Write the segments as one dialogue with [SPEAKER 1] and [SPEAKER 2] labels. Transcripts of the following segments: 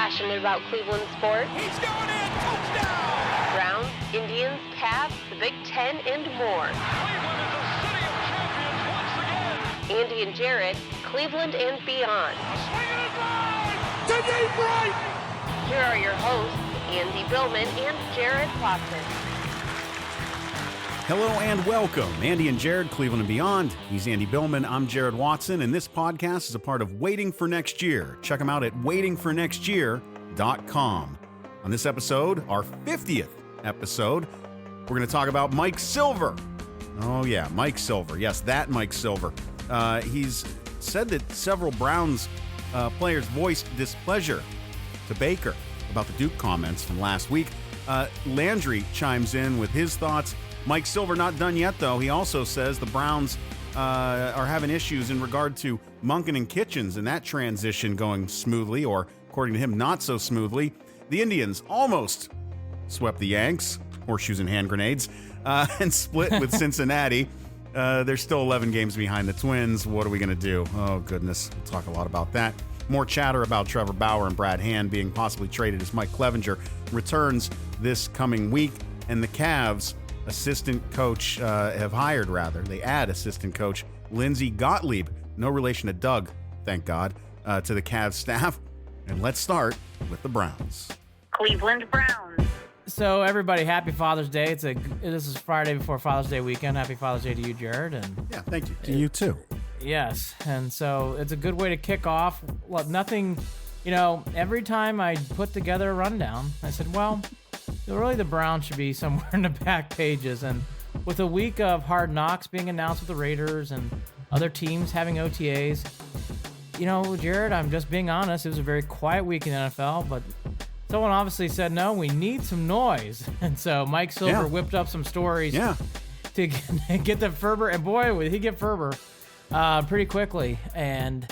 [SPEAKER 1] passionate about Cleveland sports.
[SPEAKER 2] He's going in! Touchdown!
[SPEAKER 1] Browns, Indians, Cavs, the Big Ten, and more.
[SPEAKER 2] Cleveland is a city of champions once again!
[SPEAKER 1] Andy and Jarid, Cleveland and beyond.
[SPEAKER 2] A swing and a drive! To deep right!
[SPEAKER 1] Here are your hosts, Andy Billman and Jarid Watson.
[SPEAKER 3] Hello and welcome, Andy and Jarid, Cleveland and beyond. He's Andy Billman, I'm Jarid Watson, and this podcast is a part of Waiting for Next Year. Check them out at waitingfornextyear.com. On this episode, our 50th episode, we're going to talk about Mike Silver. Oh yeah, Mike Silver. Yes, that Mike Silver. He's said that several Browns players voiced displeasure to Baker about the Duke comments from last week. Landry chimes in with his thoughts. Mike Silver not done yet, though. He also says the Browns are having issues in regard to Monken and Kitchens and that transition going smoothly, or according to him, not so smoothly. The Indians almost swept the Yanks, horseshoes and hand grenades, and split with Cincinnati. They're still 11 games behind the Twins. What are we going to do? Oh, goodness. We'll talk a lot about that. More chatter about Trevor Bauer and Brad Hand being possibly traded as Mike Clevenger returns this coming week. And the Cavs assistant coach have hired, rather. They add assistant coach Lindsay Gottlieb, no relation to Doug, thank God, to the Cavs staff. And let's start with the Browns.
[SPEAKER 1] Cleveland Browns.
[SPEAKER 4] So everybody, happy Father's Day. This is Friday before Father's Day weekend. Happy Father's Day to you, Jarid. And
[SPEAKER 3] yeah, thank you. To you too.
[SPEAKER 4] Yes, and so it's a good way to kick off. Look, nothing, every time I put together a rundown, I said, well, really the Browns should be somewhere in the back pages. And with a week of Hard Knocks being announced with the Raiders and other teams having OTAs, Jarid, I'm just being honest, it was a very quiet week in the NFL, but someone obviously said, no, we need some noise. And so Mike Silver whipped up some stories to get the Ferber, and boy, would he get Ferber pretty quickly. And,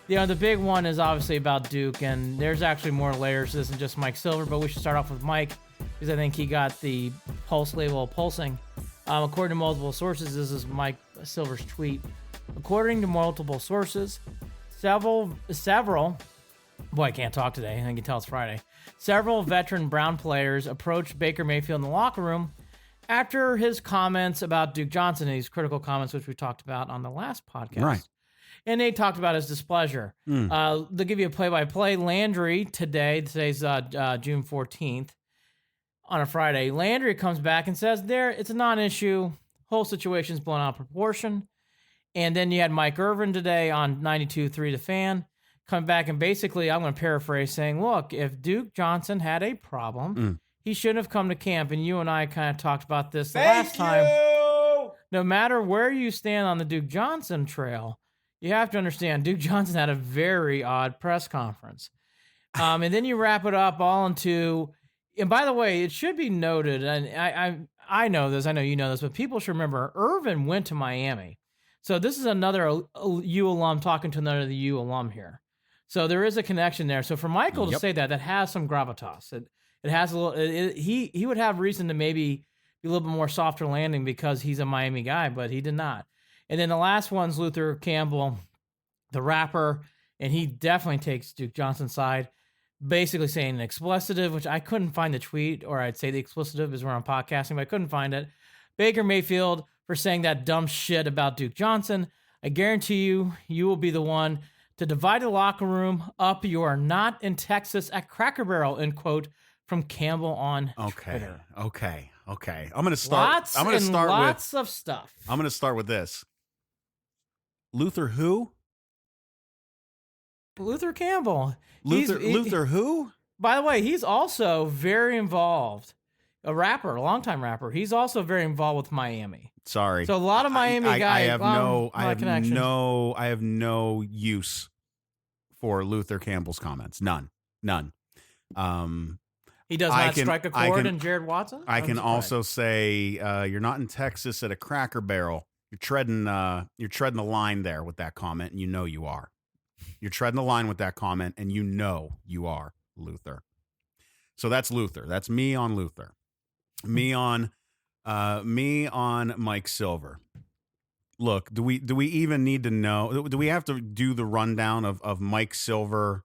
[SPEAKER 4] the big one is obviously about Duke, and there's actually more layers to this than just Mike Silver, but we should start off with Mike, because I think he got the pulse label pulsing. According to multiple sources, this is Mike Silver's tweet. According to multiple sources, several, boy, I can't talk today. I can tell it's Friday. Several veteran Brown players approached Baker Mayfield in the locker room after his comments about Duke Johnson, these critical comments, which we talked about on the last podcast.
[SPEAKER 3] Right.
[SPEAKER 4] And they talked about his displeasure. They'll give you a play-by-play. Landry today's June 14th on a Friday. Landry comes back and says it's a non-issue. Whole situation's blown out of proportion. And then you had Mike Irvin today on 92.3 The Fan come back and basically, I'm going to paraphrase, saying, look, if Duke Johnson had a problem, he shouldn't have come to camp. And you and I kind of talked about this the last time. No matter where you stand on the Duke Johnson trail, you have to understand Duke Johnson had a very odd press conference. And then you wrap it up all into, and by the way, it should be noted, and I know this, I know you know this, but people should remember, Irvin went to Miami. So this is another U alum talking to another U alum here. So there is a connection there. So for Michael to say that has some gravitas. It has a little. He would have reason to maybe be a little bit more softer landing because he's a Miami guy, but he did not. And then the last one's Luther Campbell, the rapper, and he definitely takes Duke Johnson's side, basically saying an explicitive, which I couldn't find the tweet, or I'd say the explicitive is where I'm podcasting, but I couldn't find it. Baker Mayfield for saying that dumb shit about Duke Johnson. I guarantee you will be the one to divide the locker room up. You are not in Texas at Cracker Barrel, end quote, from Campbell on Twitter.
[SPEAKER 3] Okay. I'm going to start.
[SPEAKER 4] Lots of stuff.
[SPEAKER 3] I'm going to start with this. Luther who?
[SPEAKER 4] Luther Campbell.
[SPEAKER 3] Luther who?
[SPEAKER 4] By the way, he's also very involved. A rapper, a longtime rapper. He's also very involved with Miami.
[SPEAKER 3] Sorry.
[SPEAKER 4] So a lot of Miami guys.
[SPEAKER 3] I have no use for Luther Campbell's comments. None.
[SPEAKER 4] He does not strike a chord in Jarid Watson.
[SPEAKER 3] I can also say you're not in Texas at a Cracker Barrel. You're treading the line there with that comment, and you know you are. You're treading the line with that comment, and you know you are, Luther. So that's Luther. That's me on Luther. Me on Mike Silver. Look, do we even need to know? Do we have to do the rundown of Mike Silver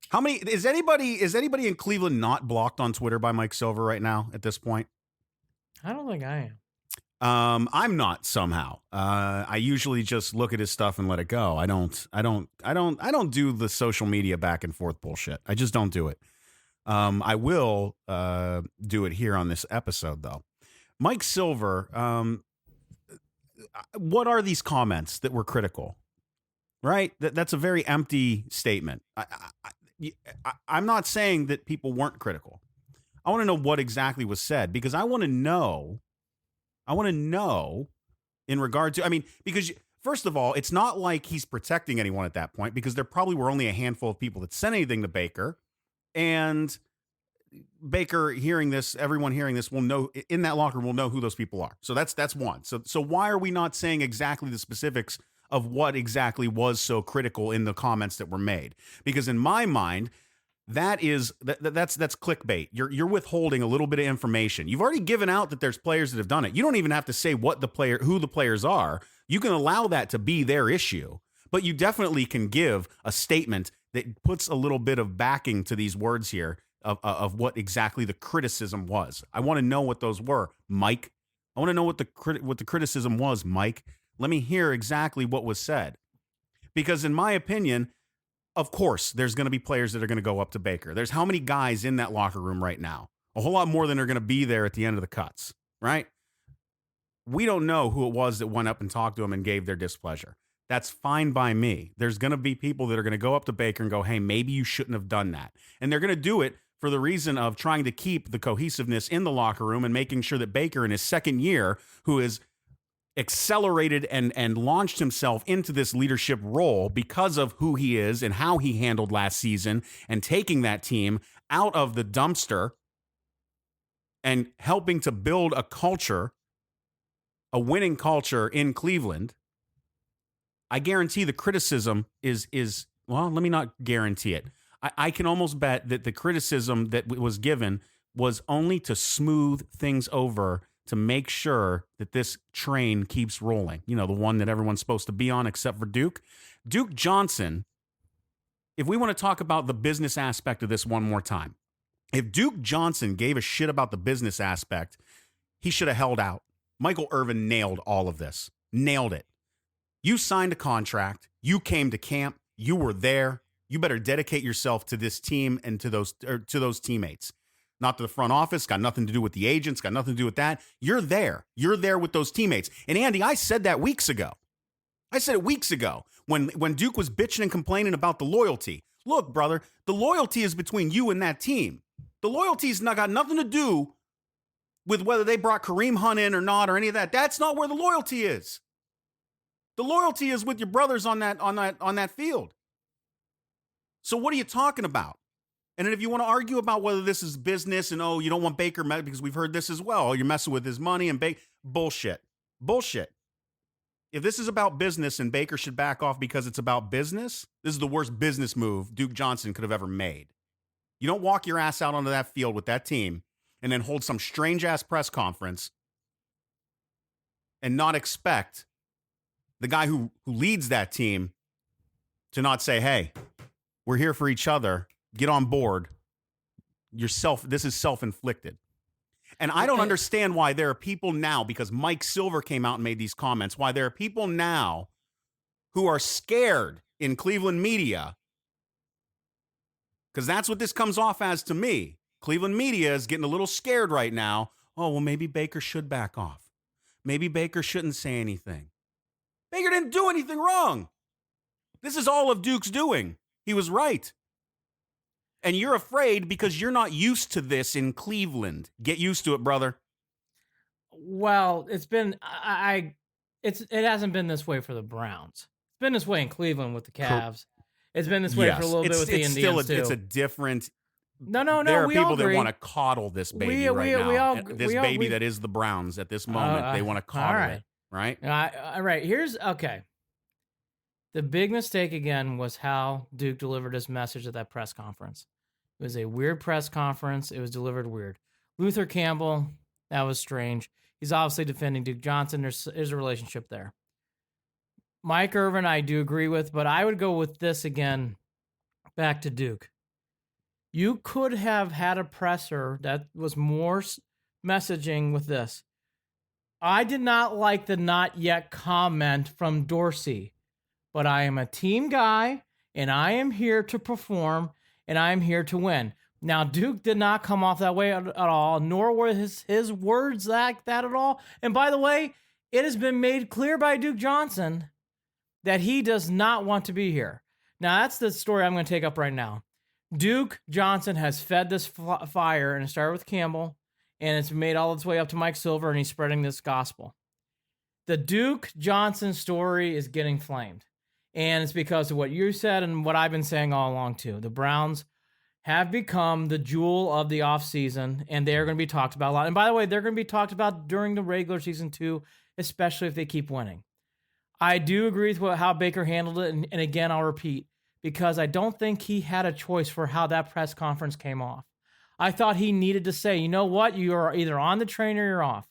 [SPEAKER 3] How many is anybody in Cleveland not blocked on Twitter by Mike Silver right now at this point?
[SPEAKER 4] I don't think I am.
[SPEAKER 3] I'm not somehow. I usually just look at his stuff and let it go. I don't do the social media back and forth bullshit. I just don't do it. I will do it here on this episode though. Mike Silver, what are these comments that were critical? Right? That's a very empty statement. I'm not saying that people weren't critical. I want to know what exactly was said because I want to know in regard to, because first of all, it's not like he's protecting anyone at that point because there probably were only a handful of people that sent anything to Baker. And Baker everyone hearing this will know in that locker room will know who those people are. So that's one. So why are we not saying exactly the specifics of what exactly was so critical in the comments that were made? Because in my mind, that's clickbait. You're withholding a little bit of information. You've already given out that there's players that have done it. You don't even have to say who the players are. You can allow that to be their issue, but you definitely can give a statement that puts a little bit of backing to these words here of what exactly the criticism was. I want to know what those were, Mike. I want to know what the criticism was, Mike. Let me hear exactly what was said. Because in my opinion, of course, there's going to be players that are going to go up to Baker. There's how many guys in that locker room right now? A whole lot more than are going to be there at the end of the cuts, right? We don't know who it was that went up and talked to him and gave their displeasure. That's fine by me. There's going to be people that are going to go up to Baker and go, hey, maybe you shouldn't have done that. And they're going to do it for the reason of trying to keep the cohesiveness in the locker room and making sure that Baker in his second year, who is accelerated and launched himself into this leadership role because of who he is and how he handled last season and taking that team out of the dumpster and helping to build a winning culture in Cleveland. I guarantee the criticism is well, let me not guarantee it. I can almost bet that the criticism that was given was only to smooth things over to make sure that this train keeps rolling. You know, the one that everyone's supposed to be on except for Duke. Duke Johnson, if we want to talk about the business aspect of this one more time, if Duke Johnson gave a shit about the business aspect, he should have held out. Michael Irvin nailed all of this. Nailed it. You signed a contract. You came to camp. You were there. You better dedicate yourself to this team and to those teammates. Not to the front office, got nothing to do with the agents, got nothing to do with that. You're there. You're there with those teammates. And Andy, I said that weeks ago. I said it weeks ago when Duke was bitching and complaining about the loyalty. Look, brother, the loyalty is between you and that team. The loyalty's not got nothing to do with whether they brought Kareem Hunt in or not or any of that. That's not where the loyalty is. The loyalty is with your brothers on that field. So what are you talking about? And then if you want to argue about whether this is business and, you don't want Baker because we've heard this as well. You're messing with his money and bullshit. Bullshit. If this is about business and Baker should back off because it's about business, this is the worst business move Duke Johnson could have ever made. You don't walk your ass out onto that field with that team and then hold some strange-ass press conference and not expect the guy who leads that team to not say, hey, we're here for each other. Get on board. This is self-inflicted. And I don't understand why there are people now, because Mike Silver came out and made these comments, why there are people now who are scared in Cleveland media, because that's what this comes off as to me. Cleveland media is getting a little scared right now. Oh, well, maybe Baker should back off. Maybe Baker shouldn't say anything. Baker didn't do anything wrong. This is all of Duke's doing. He was right. And you're afraid because you're not used to this in Cleveland. Get used to it, brother.
[SPEAKER 4] Well, it's been it hasn't been this way for the Browns. It's been this way in Cleveland with the Cavs. It's been this way for a little bit with the Indians too.
[SPEAKER 3] It's a different.
[SPEAKER 4] No.
[SPEAKER 3] There are
[SPEAKER 4] we
[SPEAKER 3] people
[SPEAKER 4] all agree.
[SPEAKER 3] that want to coddle this baby now. This baby that is the Browns at this moment. They want to coddle it, right?
[SPEAKER 4] All right. Here's okay. The big mistake again was how Duke delivered his message at that press conference. It was a weird press conference. It was delivered weird. Luther Campbell, that was strange. He's obviously defending Duke Johnson. There's a relationship there. Mike Irvin, I do agree with, but I would go with this again, back to Duke. You could have had a presser that was more messaging with this. I did not like the not yet comment from Dorsey, but I am a team guy and I am here to perform and I am here to win. Now, Duke did not come off that way at all, nor were his words like that at all. And by the way, it has been made clear by Duke Johnson that he does not want to be here. Now, that's the story I'm going to take up right now. Duke Johnson has fed this fire, and it started with Campbell, and it's made all its way up to Mike Silver, and he's spreading this gospel. The Duke Johnson story is getting flamed, and it's because of what you said and what I've been saying all along, too. The Browns have become the jewel of the offseason, and they're going to be talked about a lot. And by the way, they're going to be talked about during the regular season, too, especially if they keep winning. I do agree with how Baker handled it, and again, I'll repeat, because I don't think he had a choice for how that press conference came off. I thought he needed to say, you know what, you are either on the train or you're off.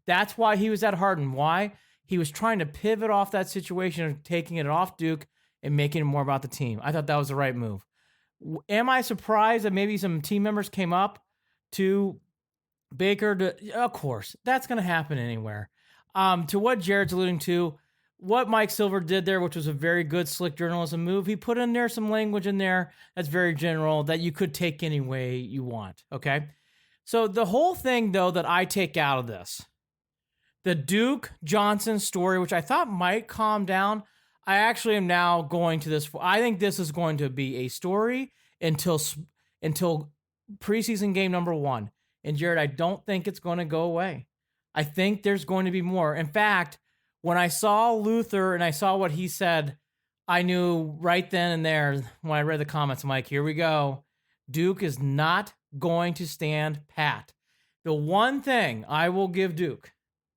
[SPEAKER 4] That's why he was at Harden. Why? He was trying to pivot off that situation of taking it off Duke and making it more about the team. I thought that was the right move. Am I surprised that maybe some team members came up to Baker? Of course, that's going to happen anywhere. To what Jared's alluding to, what Mike Silver did there, which was a very good, slick journalism move, he put in there some language in there that's very general that you could take any way you want, okay? So the whole thing, though, that I take out of this, the Duke Johnson story, which I thought might calm down, I actually am now going to this. I think this is going to be a story until preseason game number 1. And Jared, I don't think it's going to go away. I think there's going to be more. In fact, when I saw Luther and I saw what he said, I knew right then and there when I read the comments, I'm like, here we go. Duke is not going to stand pat. The one thing I will give Duke,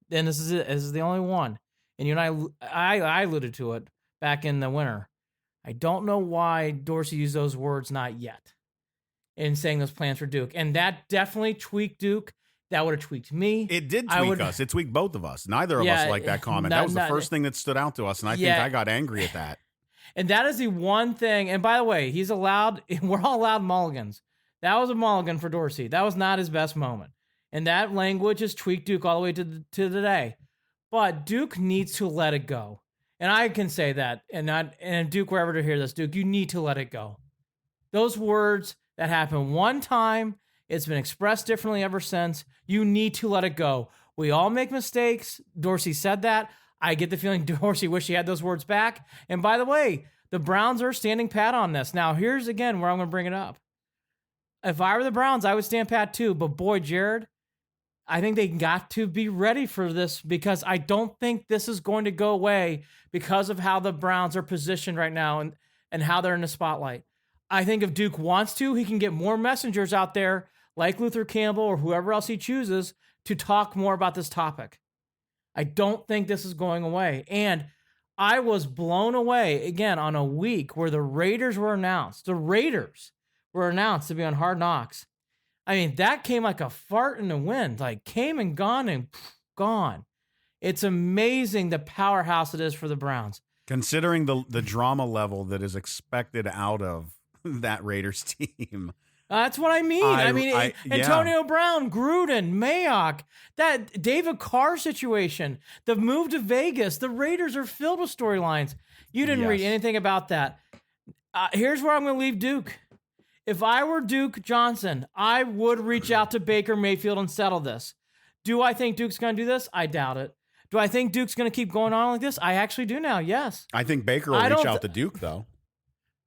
[SPEAKER 4] and this is it, this is the only one, and you and I alluded to it back in the winter. I don't know why Dorsey used those words, not yet, in saying those plans for Duke. And that definitely tweaked Duke. That would have tweaked me.
[SPEAKER 3] It did tweak us. It tweaked both of us. Neither of us liked that comment. That was the first thing that stood out to us, and I think I got angry at that.
[SPEAKER 4] And that is the one thing. And by the way, he's allowed, we're all allowed mulligans. That was a mulligan for Dorsey. That was not his best moment. And that language has tweaked Duke all the way to today. But Duke needs to let it go. And I can say that. And Duke, wherever to hear this, Duke, you need to let it go. Those words that happened one time, it's been expressed differently ever since. You need to let it go. We all make mistakes. Dorsey said that. I get the feeling Dorsey wished he had those words back. And by the way, the Browns are standing pat on this. Now, here's again where I'm going to bring it up. If I were the Browns, I would stand pat too. But boy, Jared, I think they got to be ready for this because I don't think this is going to go away because of how the Browns are positioned right now and how they're in the spotlight. I think if Duke wants to, he can get more messengers out there like Luther Campbell or whoever else he chooses to talk more about this topic. I don't think this is going away. And I was blown away, again, on a week where the Raiders were announced. The Raiders were announced to be on Hard Knocks. I mean, that came like a fart in the wind, like came and gone. It's amazing the powerhouse it is for the Browns.
[SPEAKER 3] Considering the drama level that is expected out of that Raiders team.
[SPEAKER 4] That's what I mean. Antonio Brown, Gruden, Mayock, that David Carr situation, the move to Vegas, the Raiders are filled with storylines. You didn't read anything about that. Here's where I'm going to leave Duke. If I were Duke Johnson, I would reach out to Baker Mayfield and settle this. Do I think Duke's going to do this? I doubt it. Do I think Duke's going to keep going on like this? I actually do now, yes.
[SPEAKER 3] I think Baker will reach out to Duke, though.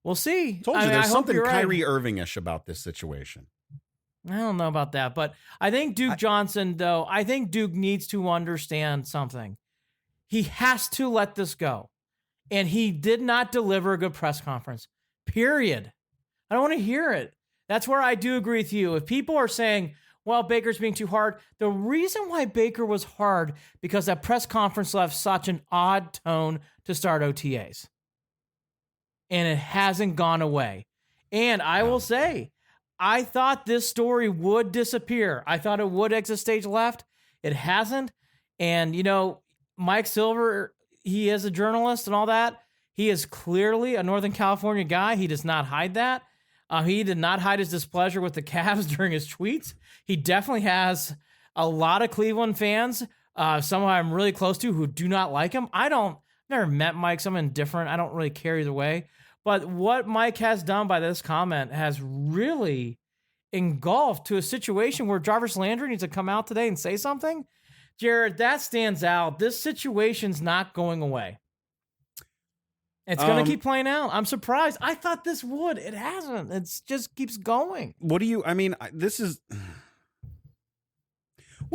[SPEAKER 4] We'll see.
[SPEAKER 3] Told you there's something Kyrie Irving-ish about this situation.
[SPEAKER 4] I don't know about that, but I think Duke Johnson, though, I think Duke needs to understand something. He has to let this go. And he did not deliver a good press conference, period. I don't want to hear it. That's where I do agree with you. If people are saying, well, Baker's being too hard, the reason why Baker was hard because that press conference left such an odd tone to start OTAs. And it hasn't gone away. And I will say, I thought this story would disappear. I thought it would exit stage left. It hasn't. And, you know, Mike Silver, he is a journalist and all that. He is clearly a Northern California guy. He does not hide that. He did not hide his displeasure with the Cavs during his tweets. He definitely has a lot of Cleveland fans, some I'm really close to, who do not like him. Never met Mike, so I'm indifferent. I don't really care either way. But what Mike has done by this comment has really engulfed to a situation where Jarvis Landry needs to come out today and say something. Jared, that stands out. This situation's not going away. It's going to keep playing out. I'm surprised. I thought this would. It hasn't. It just keeps going.
[SPEAKER 3] What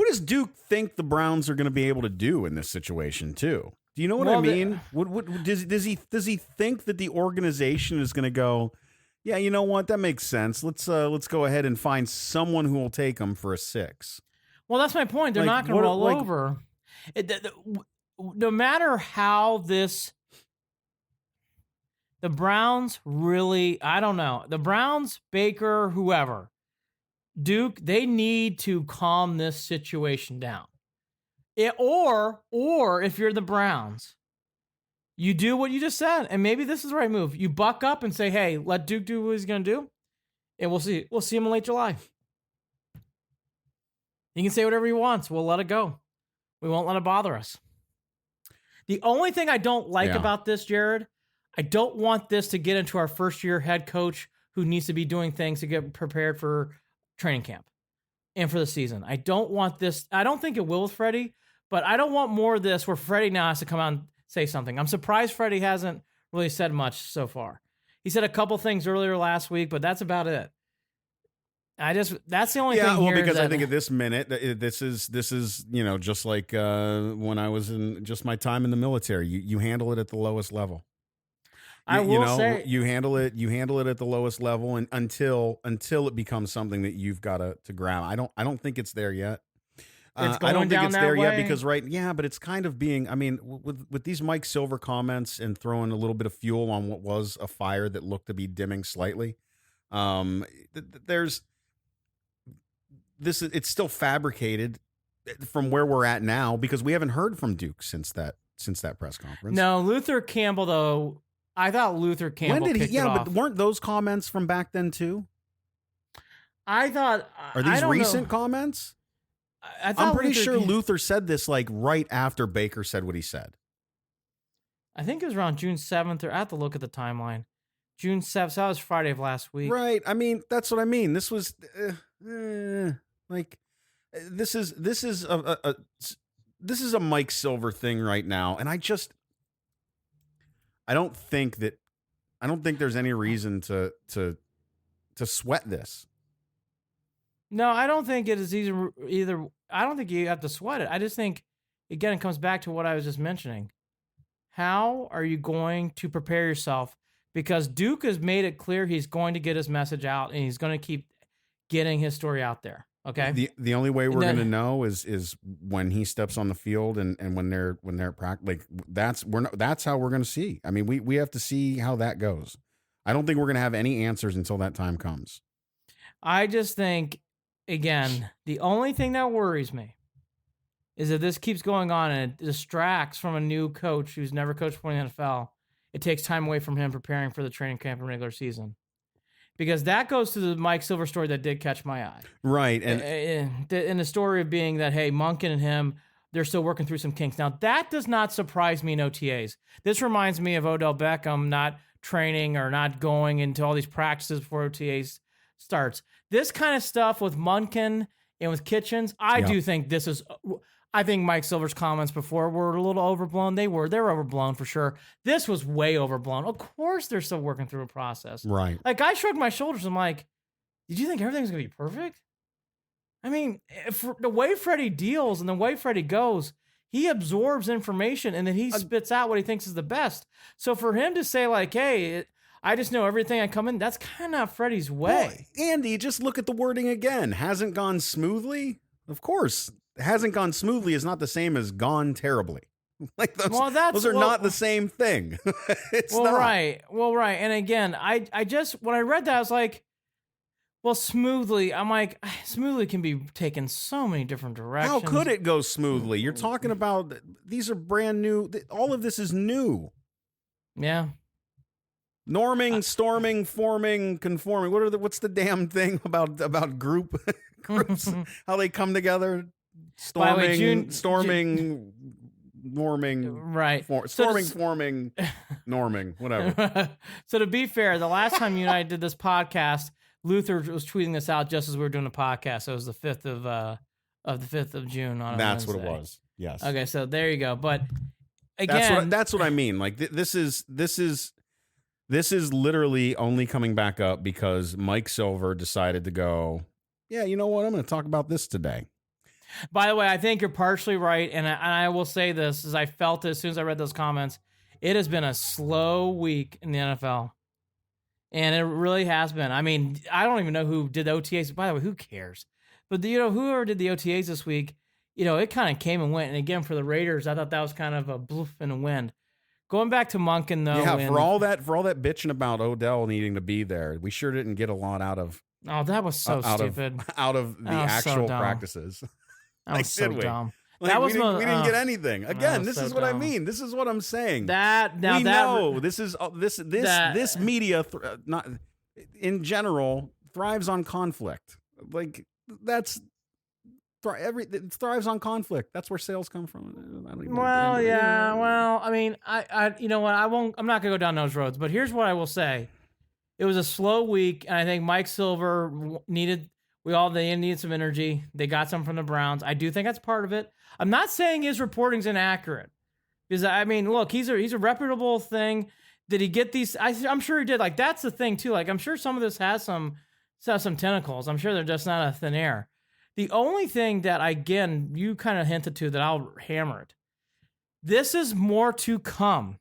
[SPEAKER 3] does Duke think the Browns are going to be able to do in this situation too? Do you know what I mean? What does he think that the organization is going to go, yeah, you know what? That makes sense. Let's go ahead and find someone who will take them for a 6.
[SPEAKER 4] Well, that's my point. They're not going to roll over. No matter how the Browns really, I don't know. The Browns, Baker, whoever, Duke, they need to calm this situation down. Or if you're the Browns, you do what you just said, and maybe this is the right move. You buck up and say, hey, let Duke do what he's going to do, and we'll see. We'll see him in late July. He can say whatever he wants. We'll let it go. We won't let it bother us. The only thing I don't like about this, Jared, I don't want this to get into our first-year head coach who needs to be doing things to get prepared for training camp and for the season. I don't want this. I don't think it will with Freddie, but I don't want more of this where Freddie now has to come out and say something. I'm surprised Freddie hasn't really said much so far. He said a couple things earlier last week, but that's about it. That's the only thing here.
[SPEAKER 3] Yeah, because I think at this minute, this is just like when I was in just my time in the military. You handle it at the lowest level.
[SPEAKER 4] I will say
[SPEAKER 3] you handle it at the lowest level, and until it becomes something that you've got to grab. I don't think it's there yet.
[SPEAKER 4] It's going I don't think it's there
[SPEAKER 3] yet because but it's kind of being. I mean, with these Mike Silver comments and throwing a little bit of fuel on what was a fire that looked to be dimming slightly. It's still fabricated from where we're at now because we haven't heard from Duke since that press conference.
[SPEAKER 4] No, Luther Campbell though. I thought Luther Campbell. When did he?
[SPEAKER 3] Yeah, but weren't those comments from back then too?
[SPEAKER 4] I thought.
[SPEAKER 3] Are these recent comments? I'm pretty sure Luther said this like right after Baker said what he said.
[SPEAKER 4] I think it was around June 7th, or I have to look at the timeline. June 7th. So that was Friday of last week.
[SPEAKER 3] Right. I mean, that's what I mean. This was this is a Mike Silver thing right now, and I don't think there's any reason to sweat this.
[SPEAKER 4] No, I don't think it is either. I don't think you have to sweat it. I just think, again, it comes back to what I was just mentioning. How are you going to prepare yourself? Because Duke has made it clear he's going to get his message out, and he's going to keep getting his story out there. Okay.
[SPEAKER 3] The only way we're going to know is when he steps on the field and when they're practicing. Like that's how we're going to see. I mean, we have to see how that goes. I don't think we're going to have any answers until that time comes.
[SPEAKER 4] I just think, again, the only thing that worries me is that this keeps going on and it distracts from a new coach who's never coached for the NFL. It takes time away from him preparing for the training camp and regular season. Because that goes to the Mike Silver story that did catch my eye.
[SPEAKER 3] Right.
[SPEAKER 4] And the story of being that, hey, Monken and him, they're still working through some kinks. Now, that does not surprise me in OTAs. This reminds me of Odell Beckham not training or not going into all these practices before OTAs starts. This kind of stuff with Monken and with Kitchens, I do think this is... I think Mike Silver's comments before were a little overblown. They're overblown for sure. This was way overblown. Of course they're still working through a process.
[SPEAKER 3] Right.
[SPEAKER 4] Like, I shrugged my shoulders. I'm like, did you think everything's going to be perfect? I mean, the way Freddie deals and the way Freddie goes, he absorbs information and then he spits out what he thinks is the best. So for him to say like, hey, I just know everything I come in, that's kind of not Freddie's way.
[SPEAKER 3] Well, Andy, just look at the wording again. Hasn't gone smoothly? Of course. Hasn't gone smoothly is not the same as gone terribly. Like those are not the same thing. It's not.
[SPEAKER 4] Right. Well, right. And again, I just, when I read that, I was like, well, smoothly, I'm like, smoothly can be taken so many different directions.
[SPEAKER 3] How could it go smoothly? You're talking about, these are brand new. All of this is new.
[SPEAKER 4] Yeah.
[SPEAKER 3] Norming, storming, forming, conforming. What's the damn thing about groups? How they come together? Storming, norming,
[SPEAKER 4] right?
[SPEAKER 3] Forming, norming, whatever.
[SPEAKER 4] So to be fair, the last time you and I did this podcast, Luther was tweeting this out just as we were doing the podcast. So it was the 5th of the 5th of June on.
[SPEAKER 3] That's
[SPEAKER 4] Wednesday.
[SPEAKER 3] what it was. Yes.
[SPEAKER 4] Okay, so there you go. But again,
[SPEAKER 3] that's what I mean. Like this is literally only coming back up because Mike Silver decided to go. Yeah, you know what? I'm going to talk about this today.
[SPEAKER 4] By the way, I think you're partially right, and I will say this, as I felt it as soon as I read those comments, it has been a slow week in the NFL, and it really has been. I mean, I don't even know who did the OTAs. By the way, who cares? But whoever did the OTAs this week, it kind of came and went. And again, for the Raiders, I thought that was kind of a bloof in the wind. Going back to Monken, though,
[SPEAKER 3] yeah, for all that bitching about Odell needing to be there, we sure didn't get a lot out of.
[SPEAKER 4] Oh, that was so stupid.
[SPEAKER 3] Out of the actual practices.
[SPEAKER 4] That was so dumb.
[SPEAKER 3] Like, we didn't get anything. Again, this is what I mean. This is what I'm saying. This media, not in general, thrives on conflict. Like it thrives on conflict. That's where sales come from. I don't even
[SPEAKER 4] I mean, I you know what? I'm not gonna go down those roads. But here's what I will say: it was a slow week, and I think Mike Silver needed some energy. They got some from the Browns. I do think that's part of it. I'm not saying his reporting's inaccurate, because I mean, look, he's a reputable thing. Did he get these? I'm sure he did. Like, that's the thing too. Like, I'm sure some of this has some tentacles. I'm sure they're just not a thin air. The only thing that, again, you kind of hinted to that I'll hammer it. This is more to come.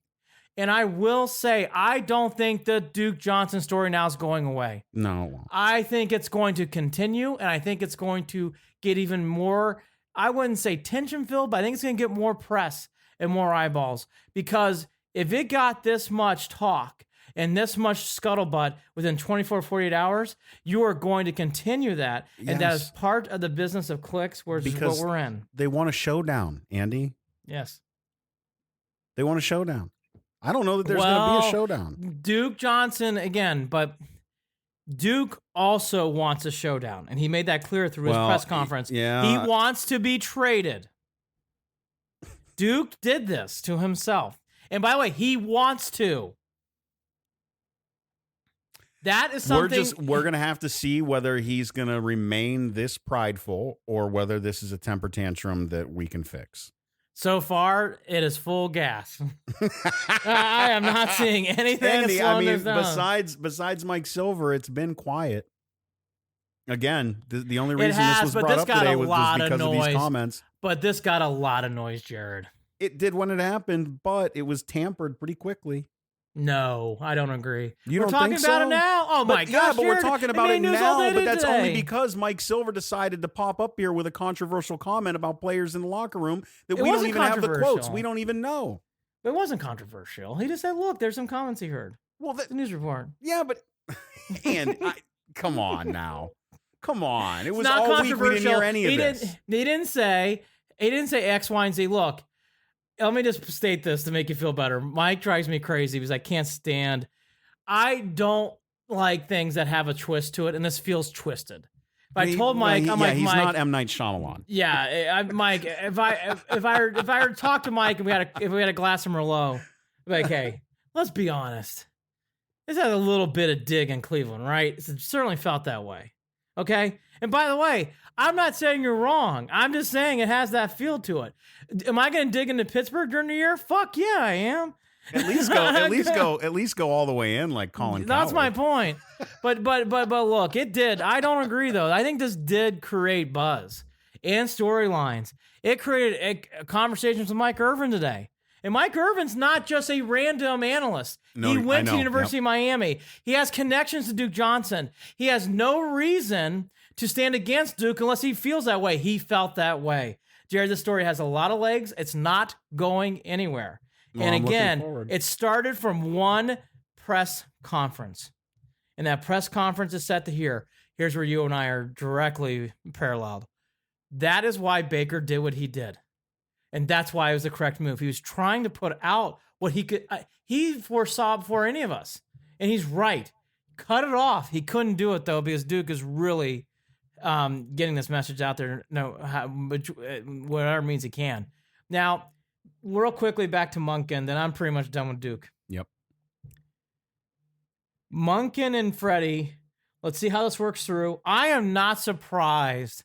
[SPEAKER 4] And I will say, I don't think the Duke Johnson story now is going away.
[SPEAKER 3] No.
[SPEAKER 4] I think it's going to continue, and I think it's going to get even more, I wouldn't say tension-filled, but I think it's going to get more press and more eyeballs. Because if it got this much talk and this much scuttlebutt within 24, 48 hours, you are going to continue that. Yes. And that is part of the business of clicks, which is what we're in.
[SPEAKER 3] They want a showdown, Andy.
[SPEAKER 4] Yes.
[SPEAKER 3] They want a showdown. I don't know that there's going to be a showdown.
[SPEAKER 4] Duke Johnson, again, but Duke also wants a showdown, and he made that clear through his press conference.
[SPEAKER 3] Yeah.
[SPEAKER 4] He wants to be traded. Duke did this to himself. And by the way, he wants to. That is something...
[SPEAKER 3] We're going to have to see whether he's going to remain this prideful or whether this is a temper tantrum that we can fix.
[SPEAKER 4] So far, it is full gas. I am not seeing anything.
[SPEAKER 3] Andy, I mean, besides Mike Silver, it's been quiet. Again, the only reason this was brought up today was because of these comments.
[SPEAKER 4] But this got a lot of noise, Jared.
[SPEAKER 3] It did when it happened, but it was tampered pretty quickly.
[SPEAKER 4] No, I don't agree.
[SPEAKER 3] We're
[SPEAKER 4] talking about it now? Oh, my gosh.
[SPEAKER 3] Yeah, but
[SPEAKER 4] Jared,
[SPEAKER 3] we're talking about it now, but that's
[SPEAKER 4] today.
[SPEAKER 3] only because Mike Silver decided to pop up here with a controversial comment about players in the locker room that we don't even have the quotes. We don't even know.
[SPEAKER 4] It wasn't controversial. He just said, look, there's some comments he heard.
[SPEAKER 3] Well,
[SPEAKER 4] the news report.
[SPEAKER 3] Yeah, but... come on now. Come on. It was all week we didn't hear any of this.
[SPEAKER 4] He didn't say X, Y, and Z. Look, let me just state this to make you feel better. Mike drives me crazy because I don't like things that have a twist to it, and this feels twisted. But I told Mike, he's
[SPEAKER 3] Mike,
[SPEAKER 4] not
[SPEAKER 3] M. Night Shyamalan.
[SPEAKER 4] Yeah, Mike. If I were to talk to Mike and if we had a glass of Merlot, I'd be like, hey, let's be honest. This had a little bit of dig in Cleveland, right? It certainly felt that way. Okay? And by the way, I'm not saying you're wrong. I'm just saying it has that feel to it. Am I going to dig into Pittsburgh during the year? Fuck yeah, I am.
[SPEAKER 3] At least go all the way in, like Colin Cowherd.
[SPEAKER 4] That's my point. But look, it did. I don't agree though. I think this did create buzz and storylines. It created conversations with Mike Irvin today. And Mike Irvin's not just a random analyst. No, he went to the University of Miami. He has connections to Duke Johnson. He has no reason to stand against Duke unless he feels that way. He felt that way. Jared, this story has a lot of legs. It's not going anywhere. Well, and again, it started from one press conference. And that press conference is set to here. Here's where you and I are directly paralleled. That is why Baker did what he did. And that's why it was the correct move. He was trying to put out what he could. He foresaw before any of us. And he's right. Cut it off. He couldn't do it, though, because Duke is really getting this message out there. Whatever means he can. Now, real quickly back to Monken, then I'm pretty much done with Duke.
[SPEAKER 3] Yep.
[SPEAKER 4] Monken and Freddie, let's see how this works through. I am not surprised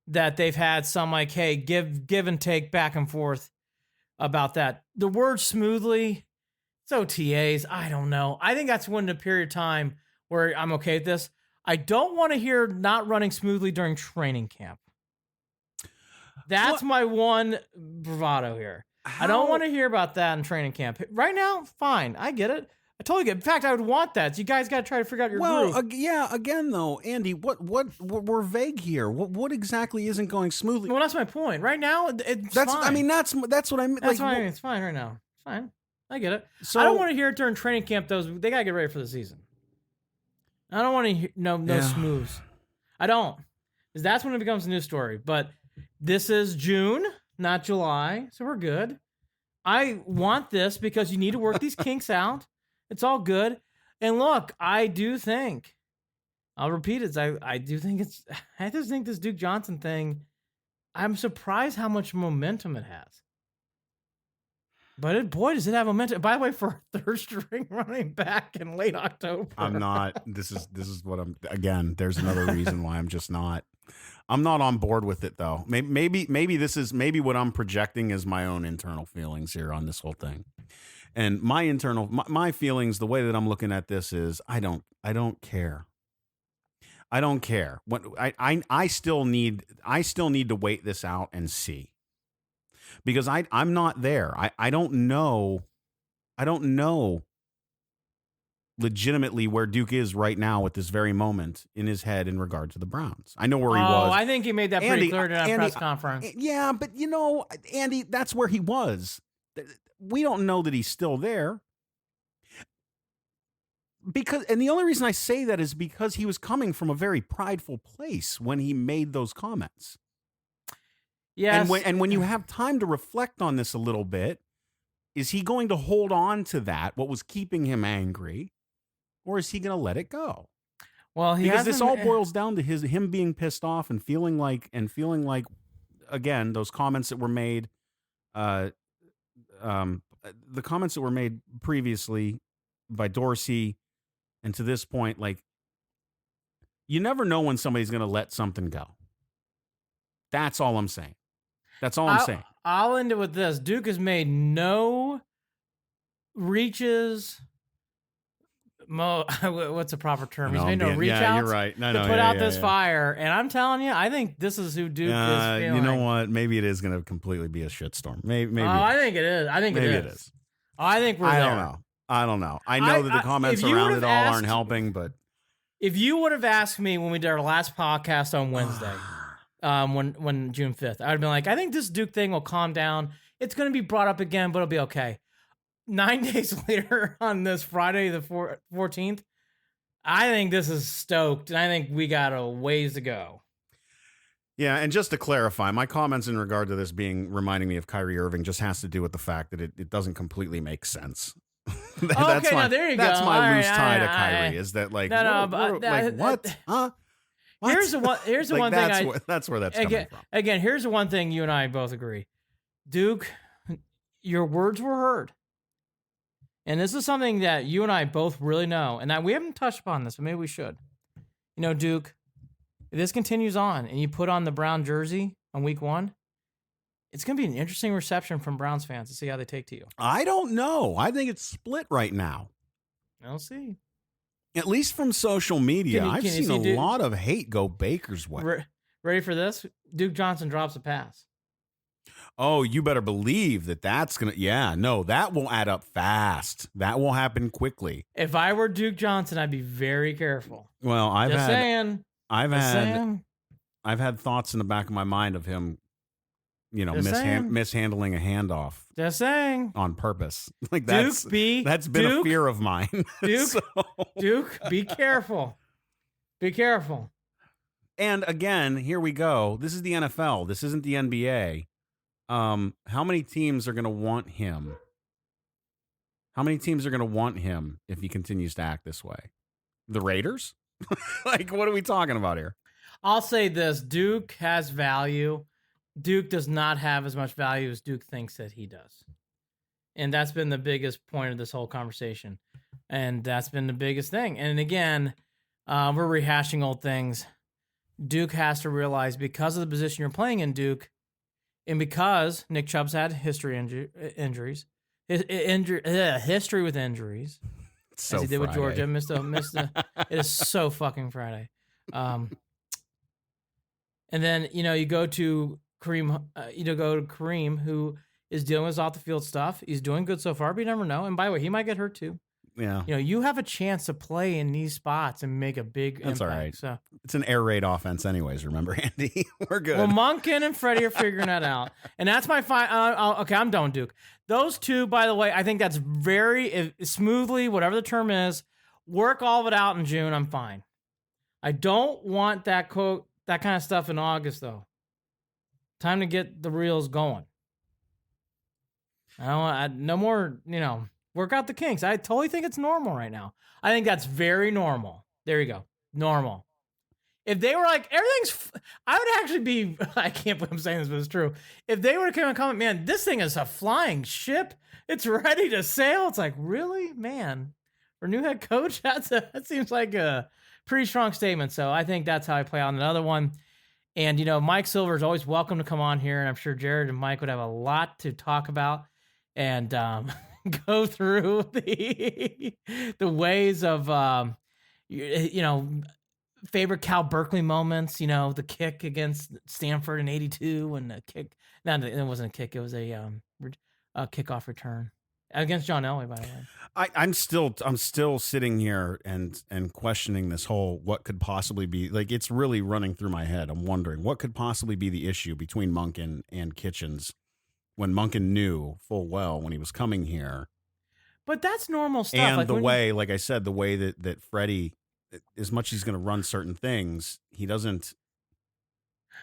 [SPEAKER 4] that they've had some like, hey, give and take back and forth about that. The word smoothly, it's OTAs. I don't know. I think that's when the period of time where I'm okay with this. I don't want to hear not running smoothly during training camp. That's my one bravado here. I don't want to hear about that in training camp. Right now, fine. I get it. I totally get it. In fact, I would want that. So you guys got to try to figure out your groove.
[SPEAKER 3] Yeah, again, though, Andy, what we're vague here. What exactly isn't going smoothly?
[SPEAKER 4] Well, that's my point. Right now, it's fine.
[SPEAKER 3] I mean, that's what I mean.
[SPEAKER 4] That's fine. It's fine right now. It's fine. I get it. So, I don't want to hear it during training camp, though. They got to get ready for the season. I don't want to hear no smooths. I don't. Because that's when it becomes a news story. But this is June, not July, so we're good. I want this because you need to work these kinks out. It's all good. And look, I do think, I'll repeat it, I just think this Duke Johnson thing, I'm surprised how much momentum it has. But boy, does it have momentum. By the way, for a third string running back in late October.
[SPEAKER 3] I'm not. This is what I'm, again, there's another reason why I'm just not. I'm not on board with it, though. Maybe what I'm projecting is my own internal feelings here on this whole thing. And my feelings, the way that I'm looking at this is I don't care. I don't care. What I still need to wait this out and see. Because I'm not there. I don't know legitimately where Duke is right now at this very moment in his head in regard to the Browns. I know where he was.
[SPEAKER 4] I think he made that pretty clear during that press conference.
[SPEAKER 3] Yeah, but Andy, that's where he was. We don't know that he's still there. And the only reason I say that is because he was coming from a very prideful place when he made those comments.
[SPEAKER 4] Yes.
[SPEAKER 3] And when you have time to reflect on this a little bit, is he going to hold on to that, what was keeping him angry, or is he going to let it go?
[SPEAKER 4] Well,
[SPEAKER 3] because this all boils down to him being pissed off and feeling like again, those comments that were made, the comments that were made previously by Dorsey, and to this point, like, you never know when somebody's going to let something go. That's all I'm saying. That's all I'm saying.
[SPEAKER 4] I'll end it with this. Duke has made no reaches. What's the proper term? He's made no reach outs.
[SPEAKER 3] Yeah, you're right.
[SPEAKER 4] To put out this fire. And I'm telling you, I think this is who Duke is feeling.
[SPEAKER 3] You know what? Maybe it is going to completely be a shitstorm. Maybe.
[SPEAKER 4] I think it is. I think maybe it is. I think we're there.
[SPEAKER 3] I don't know. I know that the comments around it all aren't helping, but
[SPEAKER 4] if you would have asked me when we did our last podcast on Wednesday, when June 5th, I'd have been like, I think this Duke thing will calm down. It's going to be brought up again, but it'll be okay. 9 days later on this Friday, the 14th, I think this is stoked, and I think we got a ways to go.
[SPEAKER 3] Yeah, and just to clarify, my comments in regard to this reminding me of Kyrie Irving just has to do with the fact that it doesn't completely make sense.
[SPEAKER 4] Now there you go.
[SPEAKER 3] That's my loose tie to Kyrie. Is that like what? Huh? What?
[SPEAKER 4] Here's the one thing.
[SPEAKER 3] That's where that's coming from.
[SPEAKER 4] Again, here's the one thing you and I both agree. Duke, your words were heard. And this is something that you and I both really know, and that we haven't touched upon this, but maybe we should. Duke, if this continues on and you put on the brown jersey on week 1, it's going to be an interesting reception from Browns fans to see how they take to you.
[SPEAKER 3] I don't know. I think it's split right now.
[SPEAKER 4] I'll see.
[SPEAKER 3] At least from social media. I've seen a lot of hate go Baker's way.
[SPEAKER 4] Ready for this? Duke Johnson drops a pass.
[SPEAKER 3] Oh, you better believe that's going to, that will add up fast. That will happen quickly.
[SPEAKER 4] If I were Duke Johnson, I'd be very careful.
[SPEAKER 3] Well, I've had thoughts in the back of my mind of him, mishandling a handoff.
[SPEAKER 4] Just saying.
[SPEAKER 3] On purpose. Like that's been a fear of mine.
[SPEAKER 4] Duke, be careful. Be careful.
[SPEAKER 3] And again, here we go. This is the NFL. This isn't the NBA. How many teams are going to want him? How many teams are going to want him if he continues to act this way? The Raiders? Like, what are we talking about here?
[SPEAKER 4] I'll say this. Duke has value. Duke does not have as much value as Duke thinks that he does. And that's been the biggest point of this whole conversation. And that's been the biggest thing. And again, we're rehashing old things. Duke has to realize because of the position you're playing in, Duke, and because Nick Chubb's had history with injuries,
[SPEAKER 3] So
[SPEAKER 4] as he did with
[SPEAKER 3] Friday.
[SPEAKER 4] Georgia, missed a it is so fucking Friday. And then you go to Kareem, who is dealing with off the field stuff. He's doing good so far, but you never know. And by the way, he might get hurt too.
[SPEAKER 3] Yeah.
[SPEAKER 4] You have a chance to play in these spots and make a big
[SPEAKER 3] That's
[SPEAKER 4] impact.
[SPEAKER 3] all right.
[SPEAKER 4] So
[SPEAKER 3] It's an air raid offense anyways, remember, Andy? We're good.
[SPEAKER 4] well, Monken and Freddie are figuring that out. And that's my okay, I'm done, Duke. Those two, by the way, I think that's very smoothly, whatever the term is, work all of it out in June. I'm fine. I don't want that kind of stuff in August, though. Time to get the reels going. I don't want no more, work out the kinks. I totally think it's normal right now. I think that's very normal. There you go. Normal. If they were like, I would actually be, I can't believe I'm saying this, but it's true. If they would have come and comment, man, this thing is a flying ship. It's ready to sail. It's like, really? Man, for new head coach? That seems like a pretty strong statement. So I think that's how I play on another one. And, Mike Silver is always welcome to come on here. And I'm sure Jared and Mike would have a lot to talk about and go through the ways of, favorite Cal Berkeley moments, the kick against Stanford in '82 and the kick. No, it wasn't a kick. It was a kickoff return against John Elway, by the way.
[SPEAKER 3] I'm still sitting here and questioning this whole what could possibly be, like, it's really running through my head. I'm wondering what could possibly be the issue between Monken and Kitchens when Monken knew full well when he was coming here.
[SPEAKER 4] But that's normal stuff.
[SPEAKER 3] And
[SPEAKER 4] like
[SPEAKER 3] the way, like I said, the way that Freddie, as much as he's going to run certain things, he doesn't.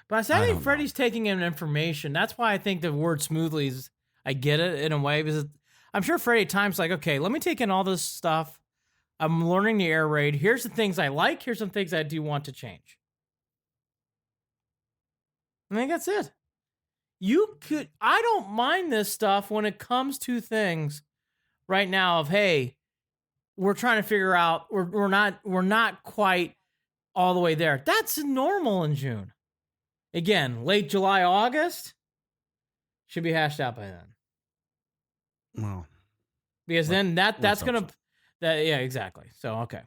[SPEAKER 4] But I think Freddie's taking in information. That's why I think the word smoothly is, I get it in a way, because I'm sure Freddie at times like, okay, let me take in all this stuff. I'm learning the air raid. Here's the things I like. Here's some things I do want to change. I think that's it. I don't mind this stuff when it comes to things right now of, hey, we're trying to figure out, we're not quite all the way there. That's normal in June. Again, late July, August should be hashed out by then.
[SPEAKER 3] Well,
[SPEAKER 4] because then that's going to, yeah, exactly. So, okay.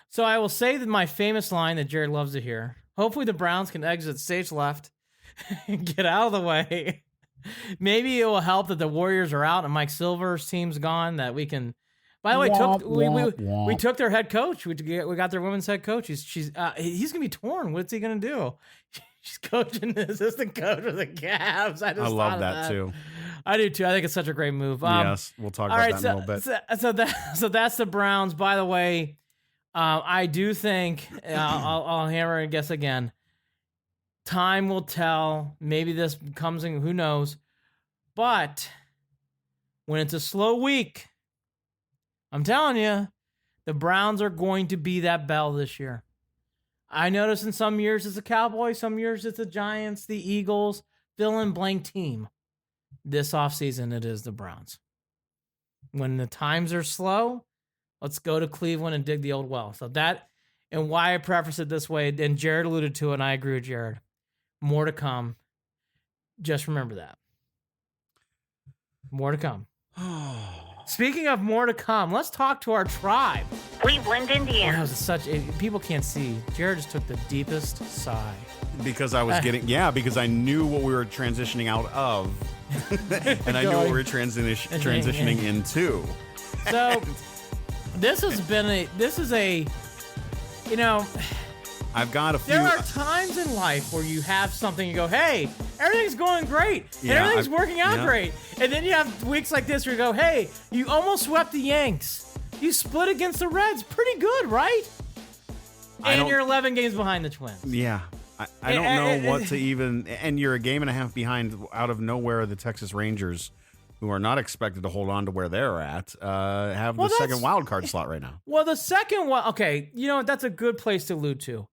[SPEAKER 4] So I will say that my famous line that Jared loves to hear, hopefully the Browns can exit stage left and get out of the way. Maybe it will help that the Warriors are out and Mike Silver's team's gone, that we can, by the way, we took their head coach. We got their women's head coach. He's going to be torn. What's he going to do? She's coaching the assistant coach with the Cavs. I
[SPEAKER 3] love that too.
[SPEAKER 4] I do too. I think it's such a great move.
[SPEAKER 3] Yes, we'll talk about that in a little bit.
[SPEAKER 4] So that's the Browns. By the way, I do think I'll hammer and guess again. Time will tell. Maybe this comes in. Who knows? But when it's a slow week, I'm telling you, the Browns are going to be that bell this year. I notice in some years it's the Cowboys, some years it's the Giants, the Eagles, fill in blank team. This offseason, it is the Browns. When the times are slow, let's go to Cleveland and dig the old well. So that, and why I preface it this way, and Jared alluded to it, and I agree with Jared. More to come. Just remember that. More to come. Speaking of more to come, let's talk to our tribe.
[SPEAKER 1] Cleveland, Indiana.
[SPEAKER 4] People can't see. Jared just took the deepest sigh.
[SPEAKER 3] Because I was because I knew what we were transitioning out of. And I knew what we were transitioning into.
[SPEAKER 4] So this is a,
[SPEAKER 3] I've got a few.
[SPEAKER 4] There are times in life where you have something, you go, hey, everything's going great. And everything's working out great. And then you have weeks like this where you go, hey, you almost swept the Yanks. You split against the Reds. Pretty good, right? And you're 11 games behind the Twins.
[SPEAKER 3] Yeah. I don't know what to even, and you're a game and a half behind out of nowhere the Texas Rangers, who are not expected to hold on to where they're at, have the second wild card slot right now.
[SPEAKER 4] Well, the second one, okay, that's a good place to allude to.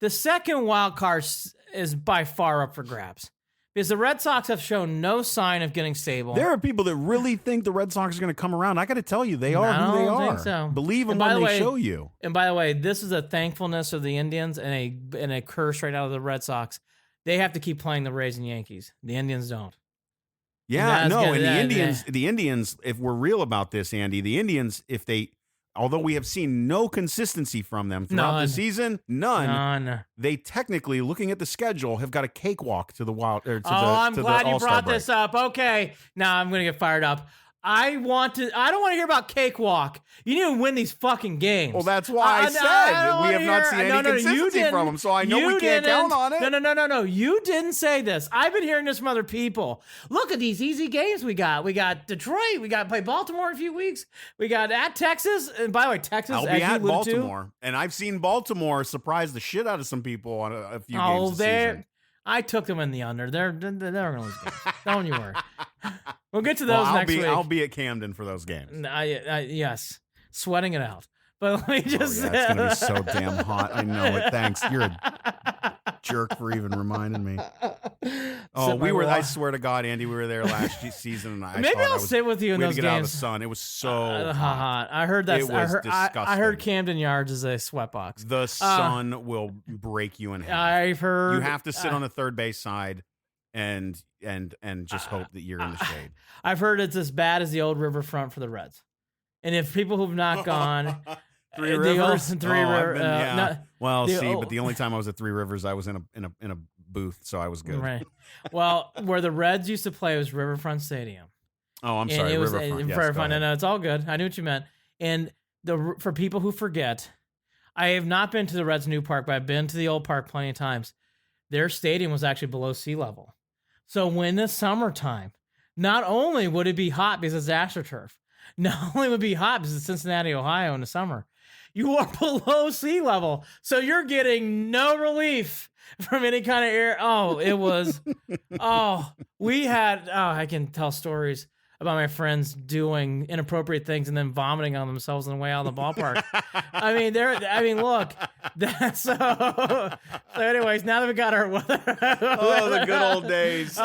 [SPEAKER 4] The second wild card is by far up for grabs because the Red Sox have shown no sign of getting stable.
[SPEAKER 3] There are people that really think the Red Sox are going to come around. I got to tell you, they are who they are.
[SPEAKER 4] So.
[SPEAKER 3] Believe them when they show you.
[SPEAKER 4] And by the way, this is a thankfulness of the Indians and a curse right out of the Red Sox. They have to keep playing the Rays and Yankees. The Indians don't.
[SPEAKER 3] Yeah, the Indians, if we're real about this, Andy, the Indians, although we have seen no consistency from them throughout the season, none. They technically, looking at the schedule, have got a cakewalk to the wild.
[SPEAKER 4] I'm glad you brought this up. Okay, now I'm going to get fired up. I don't want to hear about cakewalk. You need to win these fucking games.
[SPEAKER 3] Well, that's why I said we have not seen any consistency from them, so I know we can't count on it.
[SPEAKER 4] No. You didn't say this. I've been hearing this from other people. Look at these easy games we got. We got Detroit. We got to play Baltimore in a few weeks. We got at Texas. And by the way, Texas,
[SPEAKER 3] I'll be at Baltimore. And I've seen Baltimore surprise the shit out of some people on a few games this season.
[SPEAKER 4] I took them in the under. They're going to lose games. Don't you worry. We'll get to those next week.
[SPEAKER 3] I'll be at Camden for those games.
[SPEAKER 4] Yes, sweating it out. But let me just.
[SPEAKER 3] It's going to be so damn hot. I know it. Thanks. You're a jerk for even reminding me. Oh, I swear to God, Andy, we were there last season, and
[SPEAKER 4] maybe I'll sit with you in those games.
[SPEAKER 3] Get out of the sun. It was so hot.
[SPEAKER 4] I heard that.
[SPEAKER 3] It was disgusting.
[SPEAKER 4] I heard Camden Yards is a sweatbox.
[SPEAKER 3] The sun will break you in half.
[SPEAKER 4] I've heard.
[SPEAKER 3] You have to sit on the third base side and just hope that you're in the shade.
[SPEAKER 4] I've heard it's as bad as the old Riverfront for the Reds. And if people who've not gone,
[SPEAKER 3] Three Rivers.
[SPEAKER 4] But
[SPEAKER 3] the only time I was at Three Rivers, I was in a booth, so I was good.
[SPEAKER 4] Right. Well, where the Reds used to play was Riverfront Stadium.
[SPEAKER 3] Oh, I'm sorry, Riverfront. Yes,
[SPEAKER 4] no, it's all good. I knew what you meant. And for people who forget, I have not been to the Reds' new park, but I've been to the old park plenty of times. Their stadium was actually below sea level. So when the summertime, not only would it be hot because it's AstroTurf, not only would it be hot because it's Cincinnati, Ohio in the summer, you are below sea level. So you're getting no relief from any kind of air. Oh, it was, I can tell stories about my friends doing inappropriate things and then vomiting on themselves on the way out of the ballpark. Look, that's so anyways, now that we got our weather.
[SPEAKER 3] The good old days.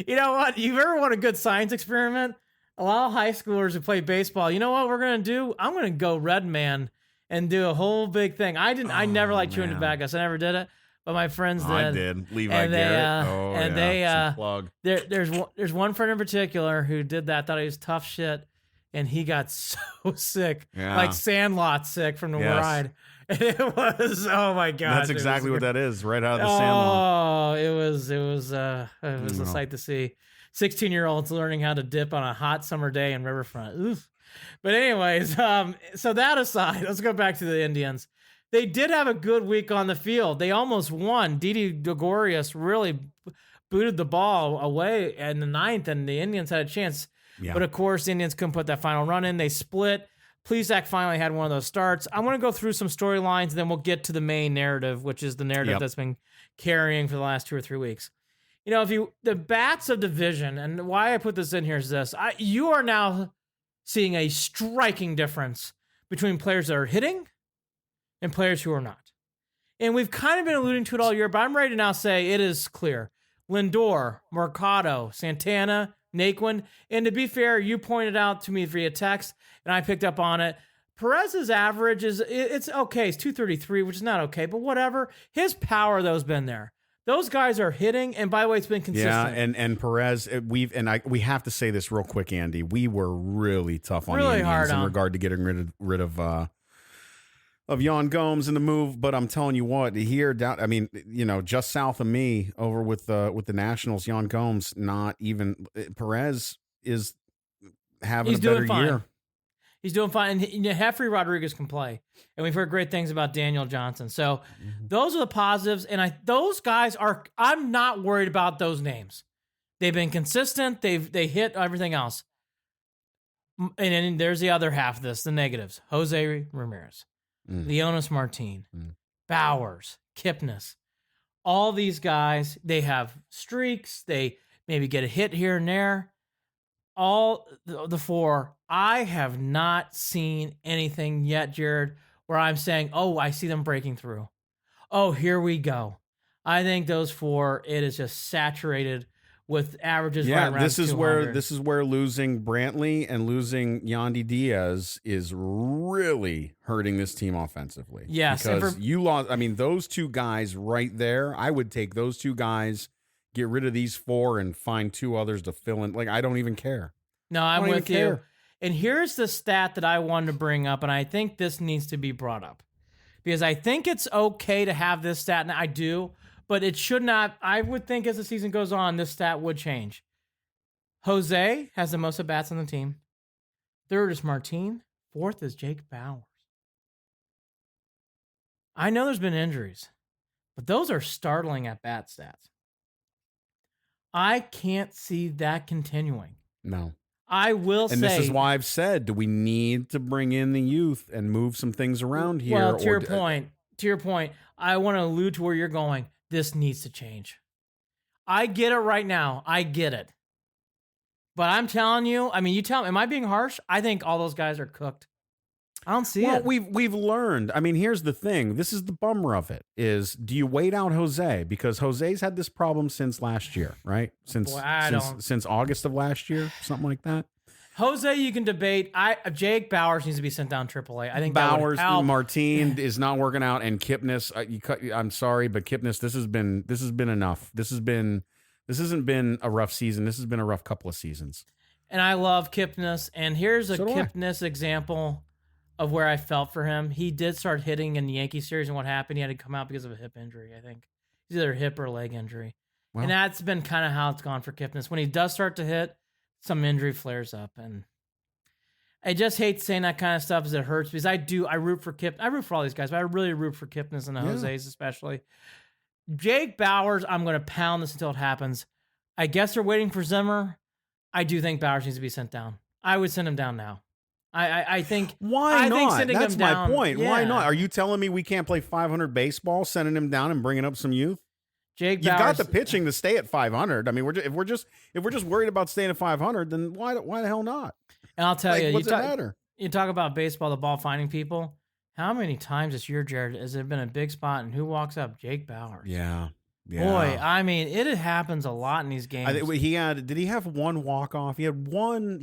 [SPEAKER 4] You know what? You've ever want a good science experiment? A lot of high schoolers who play baseball, you know what we're going to do? I'm going to go Red Man and do a whole big thing. I never liked chewing tobacco, so I never did it. But my friends did.
[SPEAKER 3] I did. Levi Garrett. Plug.
[SPEAKER 4] There's one friend in particular who did that, thought he was tough shit, and he got so sick. Yeah. Like Sandlot sick from the ride. And it was, oh my God.
[SPEAKER 3] That's exactly what that is, right out of the Sandlot.
[SPEAKER 4] Oh, it was a sight to see. 16-year-olds learning how to dip on a hot summer day in Riverfront. Oof. But anyways, so that aside, let's go back to the Indians. They did have a good week on the field. They almost won. Didi Gregorius really booted the ball away in the ninth, and the Indians had a chance. Yeah. But, of course, the Indians couldn't put that final run in. They split. Plesac finally had one of those starts. I want to go through some storylines, and then we'll get to the main narrative, which is the narrative that's been carrying for the last 2 or 3 weeks. You know, the bats of division, and why I put this in here is this. You are now seeing a striking difference between players that are hitting and players who are not. And we've kind of been alluding to it all year, but I'm ready to now say it is clear. Lindor, Mercado, Santana, Naquin, and to be fair, you pointed out to me via text, and I picked up on it. Perez's average it's okay. It's 233, which is not okay, but whatever. His power, though, has been there. Those guys are hitting, and by the way, it's been consistent.
[SPEAKER 3] Yeah, and Perez, we have to say this real quick, Andy. We were really tough on the Indians in regard to getting rid of Yan Gomes in the move, but I'm telling you what, here down, I mean, just south of me, over with the Nationals, Yan Gomes, not even Perez is having a better year.
[SPEAKER 4] He's doing fine, and Jeffrey Rodriguez can play, and we've heard great things about Daniel Johnson. So those are the positives, and those guys are. I'm not worried about those names. They've been consistent. They hit everything else, and then there's the other half of this, the negatives: Jose Ramirez, Leonis Martin, Bowers, Kipnis. all these guys, they have streaks. They maybe get a hit here and there. All the four, I have not seen anything yet, Jared, where I'm saying, oh, I see them breaking through. Oh, here we go. I think those four, it is just saturated with averages.
[SPEAKER 3] Yeah,
[SPEAKER 4] right around
[SPEAKER 3] this is
[SPEAKER 4] 200.
[SPEAKER 3] where losing Brantley and losing Yandy Diaz is really hurting this team offensively.
[SPEAKER 4] Yes,
[SPEAKER 3] because you lost. I mean, those two guys right there. I would take those two guys, get rid of these four, and find two others to fill in. Like, I don't even care.
[SPEAKER 4] No, I'm with you. And here's the stat that I wanted to bring up, and I think this needs to be brought up because I think it's okay to have this stat, and I do. But it should not. I would think as the season goes on, this stat would change. Jose has the most at-bats on the team. Third is Martin. Fourth is Jake Bauers. I know there's been injuries, but those are startling at-bat stats. I can't see that continuing.
[SPEAKER 3] No.
[SPEAKER 4] I will say.
[SPEAKER 3] And this is why I've said, do we need to bring in the youth and move some things around here?
[SPEAKER 4] Well, to your point, I want to allude to where you're going. This needs to change. I get it right now. I get it. But I'm telling you, I mean, you tell me, am I being harsh? I think all those guys are cooked. I don't see it.
[SPEAKER 3] We've learned. I mean, here's the thing. This is the bummer of it is, do you wait out Jose? Because Jose's had this problem since last year, right? Since August of last year, something like that.
[SPEAKER 4] Jose, you can debate. Jake Bauers needs to be sent down AAA. I think
[SPEAKER 3] Bauers, Martin is not working out, and Kipnis. I'm sorry, but Kipnis, this has been enough. This hasn't been a rough season. This has been a rough couple of seasons.
[SPEAKER 4] And I love Kipnis. And here's a Kipnis example of where I felt for him. He did start hitting in the Yankee series, and what happened? He had to come out because of a hip injury. I think it's either a hip or a leg injury, and that's been kind of how it's gone for Kipnis. When he does start to hit, some injury flares up, and I just hate saying that kind of stuff as it hurts because I root for Kip. I root for all these guys, but I really root for Kipnis and the Jose's especially. Jake Bauers, I'm going to pound this until it happens. I guess they're waiting for Zimmer. I do think Bauers needs to be sent down. I would send him down now. I think.
[SPEAKER 3] Why not?
[SPEAKER 4] Think sending
[SPEAKER 3] That's
[SPEAKER 4] him
[SPEAKER 3] my
[SPEAKER 4] down,
[SPEAKER 3] point.
[SPEAKER 4] Yeah.
[SPEAKER 3] Why not? Are you telling me we can't play 500 baseball, sending him down and bringing up some youth?
[SPEAKER 4] Jake Bauers,
[SPEAKER 3] You've got the pitching to stay at 500. I mean, if we're just worried about staying at 500, then why the hell not?
[SPEAKER 4] And I'll tell you,
[SPEAKER 3] what's it matter?
[SPEAKER 4] You talk about baseball, the ball finding people. How many times this year, Jared, has it been a big spot, and who walks up? Jake Bauers.
[SPEAKER 3] Yeah.
[SPEAKER 4] Boy, I mean, it happens a lot in these games.
[SPEAKER 3] Did he have one walk off? He had one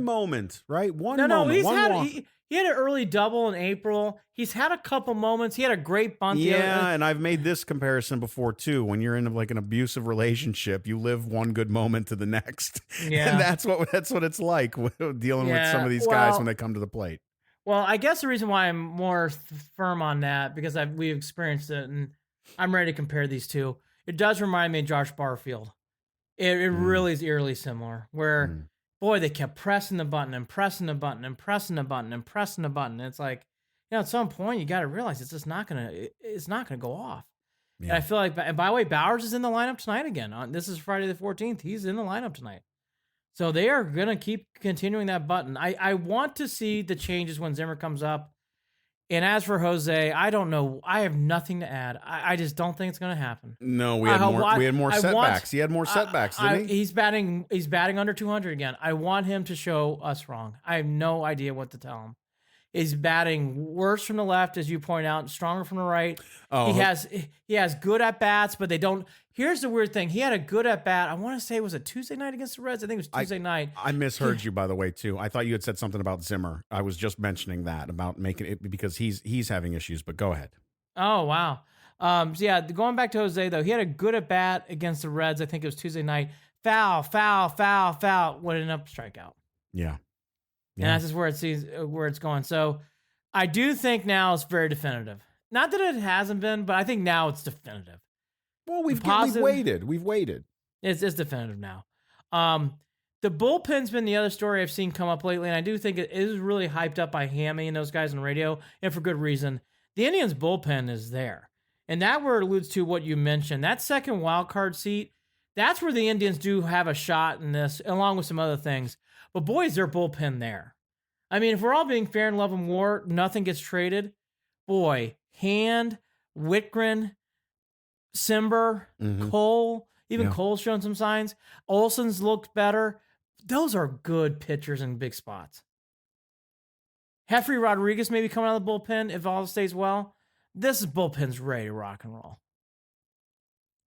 [SPEAKER 3] moment, right?
[SPEAKER 4] He had an early double in April. He's had a couple moments. He had a great bunt.
[SPEAKER 3] Yeah, and I've made this comparison before too. When you're in like an abusive relationship, you live one good moment to the next. Yeah, and that's what it's like dealing with some of these guys when they come to the plate.
[SPEAKER 4] Well, I guess the reason why I'm more firm on that because we've experienced it, and I'm ready to compare these two. It does remind me of Josh Barfield. It really is eerily similar. Where boy, they kept pressing the button and pressing the button and pressing the button and pressing the button. And it's like, at some point you got to realize it's just not gonna go off. Yeah. And I feel like, and by the way, Bauers is in the lineup tonight again. This is Friday the 14th. He's in the lineup tonight. So they are gonna keep continuing that button. I want to see the changes when Zimmer comes up. And as for Jose, I don't know. I have nothing to add. I just don't think it's going to happen.
[SPEAKER 3] No, we had more setbacks. He had more setbacks, didn't he?
[SPEAKER 4] He's batting under 200 again. I want him to show us wrong. I have no idea what to tell him. He's batting worse from the left, as you point out, stronger from the right. Oh, he has good at bats, but they don't. Here's the weird thing: he had a good at bat. I want to say it was a Tuesday night against the Reds. I think it was Tuesday night.
[SPEAKER 3] I misheard you, by the way, too. I thought you had said something about Zimmer. I was just mentioning that about making it because he's having issues. But go ahead.
[SPEAKER 4] Oh wow. Going back to Jose though, he had a good at bat against the Reds. I think it was Tuesday night. Foul. What ended up strikeout.
[SPEAKER 3] Yeah.
[SPEAKER 4] And that's just where it's going. So I do think now it's very definitive. Not that it hasn't been, but I think now it's definitive.
[SPEAKER 3] Well, we've waited. We've waited.
[SPEAKER 4] It's definitive now. The bullpen's been the other story I've seen come up lately, and I do think it is really hyped up by Hammy and those guys on the radio, and for good reason. The Indians' bullpen is there. And that where it alludes to what you mentioned. That second wild card seat, that's where the Indians do have a shot in this, along with some other things. But boy, is their bullpen there. I mean, if we're all being fair in love and war, nothing gets traded. Boy, Hand, Whitgren, Simber, Cole, even
[SPEAKER 3] Yeah.
[SPEAKER 4] Cole's shown some signs. Olsen's looked better. Those are good pitchers in big spots. Heffrey Rodriguez maybe coming out of the bullpen if all stays well. This bullpen's ready to rock and roll.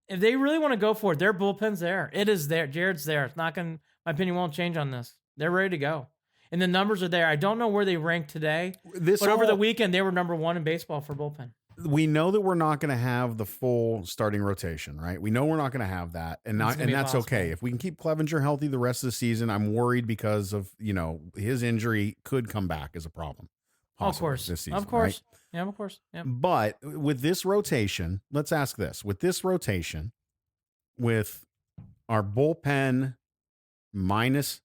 [SPEAKER 4] If they really want to go for it, their bullpen's there. It is there. Jared's there. It's not going to, my opinion won't change on this. They're ready to go. And the numbers are there. I don't know where they rank today, but over the weekend, they were number 1 in baseball for bullpen.
[SPEAKER 3] We know that we're not going to have the full starting rotation, right? We know we're not going to have that, and that's
[SPEAKER 4] impossible.
[SPEAKER 3] okay. If we can keep Clevenger healthy the rest of the season, I'm worried because of his injury could come back as a problem.
[SPEAKER 4] Of course,
[SPEAKER 3] this season,
[SPEAKER 4] of course,
[SPEAKER 3] right?
[SPEAKER 4] yeah, of course. Yeah.
[SPEAKER 3] But with this rotation, let's ask this: with this rotation, with our bullpen minus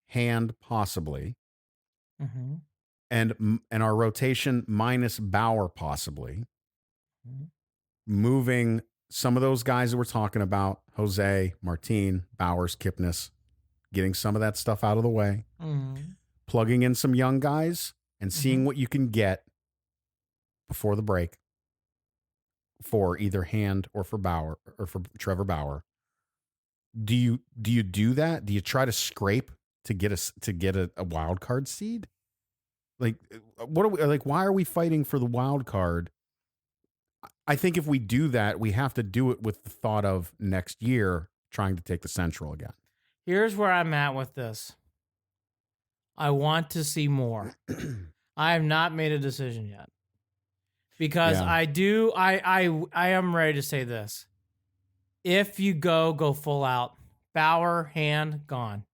[SPEAKER 3] Hand possibly, and our rotation minus Bauer possibly, moving some of those guys that we're talking about, Jose, Martin, Bowers, Kipnis, getting some of that stuff out of the way, plugging in some young guys and seeing what you can get before the break for either Hand or for Bauer or for Trevor Bauer. Do you do that? Do you try to scrape to get a wild card seed? Like, what are we like? Why are we fighting for the wild card? I think if we do that, we have to do it with the thought of next year trying to take the Central again.
[SPEAKER 4] Here's where I'm at with this. I want to see more. I have not made a decision yet because I am ready to say this. If you go full out, Bauer, Hand, gone.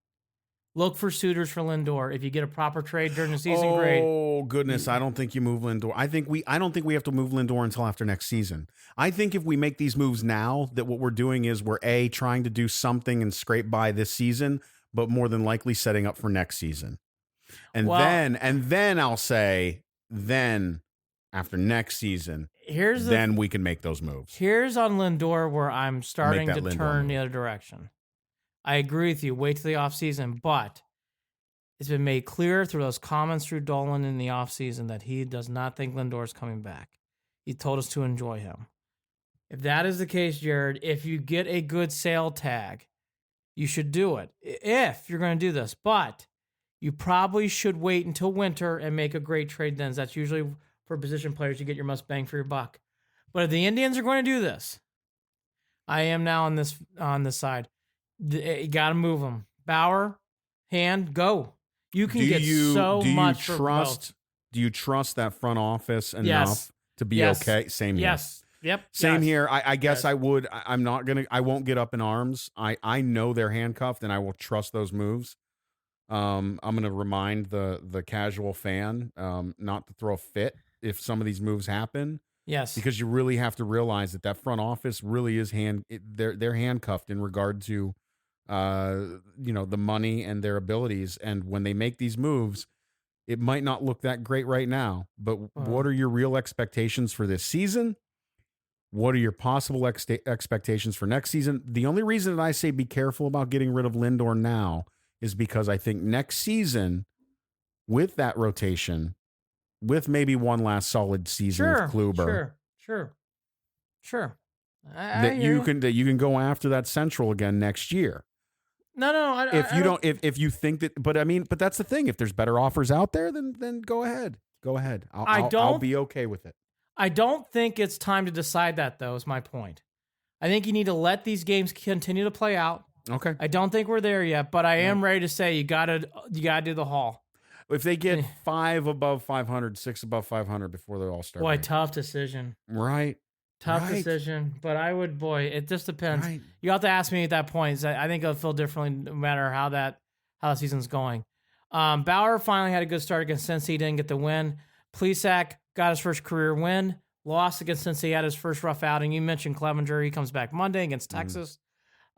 [SPEAKER 4] Look for suitors for Lindor. If you get a proper trade during the season, great.
[SPEAKER 3] Oh goodness, I don't think you move Lindor. I don't think we have to move Lindor until after next season. I think if we make these moves now, that what we're doing is we're trying to do something and scrape by this season, but more than likely setting up for next season. And then I'll say, then after next season, then we can make those moves.
[SPEAKER 4] Here's on Lindor where I'm starting to turn the other direction. I agree with you. Wait till the offseason, but it's been made clear through those comments through Dolan in the offseason that he does not think Lindor is coming back. He told us to enjoy him. If that is the case, Jared, if you get a good sale tag, you should do it. If you're going to do this, but you probably should wait until winter and make a great trade then. That's usually for position players, you get your most bang for your buck. But if the Indians are going to do this, I am now on this side. You got to move them. Bauer, Hand, go. You can get so much for both.
[SPEAKER 3] Do you trust that front office enough to be okay? Same here.
[SPEAKER 4] Yes. Yep.
[SPEAKER 3] Same here. I guess I would. I won't get up in arms. I know they're handcuffed, and I will trust those moves. I'm going to remind the casual fan not to throw a fit if some of these moves happen.
[SPEAKER 4] Yes.
[SPEAKER 3] Because you really have to realize that front office really is they're handcuffed in regard to the money and their abilities. And when they make these moves, it might not look that great right now, but what are your real expectations for this season? What are your possible expectations for next season? The only reason that I say be careful about getting rid of Lindor now is because I think next season, with that rotation, with maybe one last solid season with Kluber,
[SPEAKER 4] sure,
[SPEAKER 3] that you can go after that Central again next year.
[SPEAKER 4] No.
[SPEAKER 3] If you think that, but that's the thing. If there's better offers out there, then go ahead. I'll be okay with it.
[SPEAKER 4] I don't think it's time to decide that, though, is my point. I think you need to let these games continue to play out.
[SPEAKER 3] Okay.
[SPEAKER 4] I don't think we're there yet, but I am ready to say you gotta do the haul.
[SPEAKER 3] If they get 5 above 500, 6 above 500 before the All-Star break.
[SPEAKER 4] Tough decision.
[SPEAKER 3] Right.
[SPEAKER 4] Tough decision, but it just depends.
[SPEAKER 3] Right.
[SPEAKER 4] You have to ask me at that point. I think it'll feel differently no matter how the season's going. Bauer finally had a good start against Cincy. He didn't get the win. Plesac got his first career win. Lost against Cincy. He had his first rough outing. You mentioned Clevenger. He comes back Monday against Texas.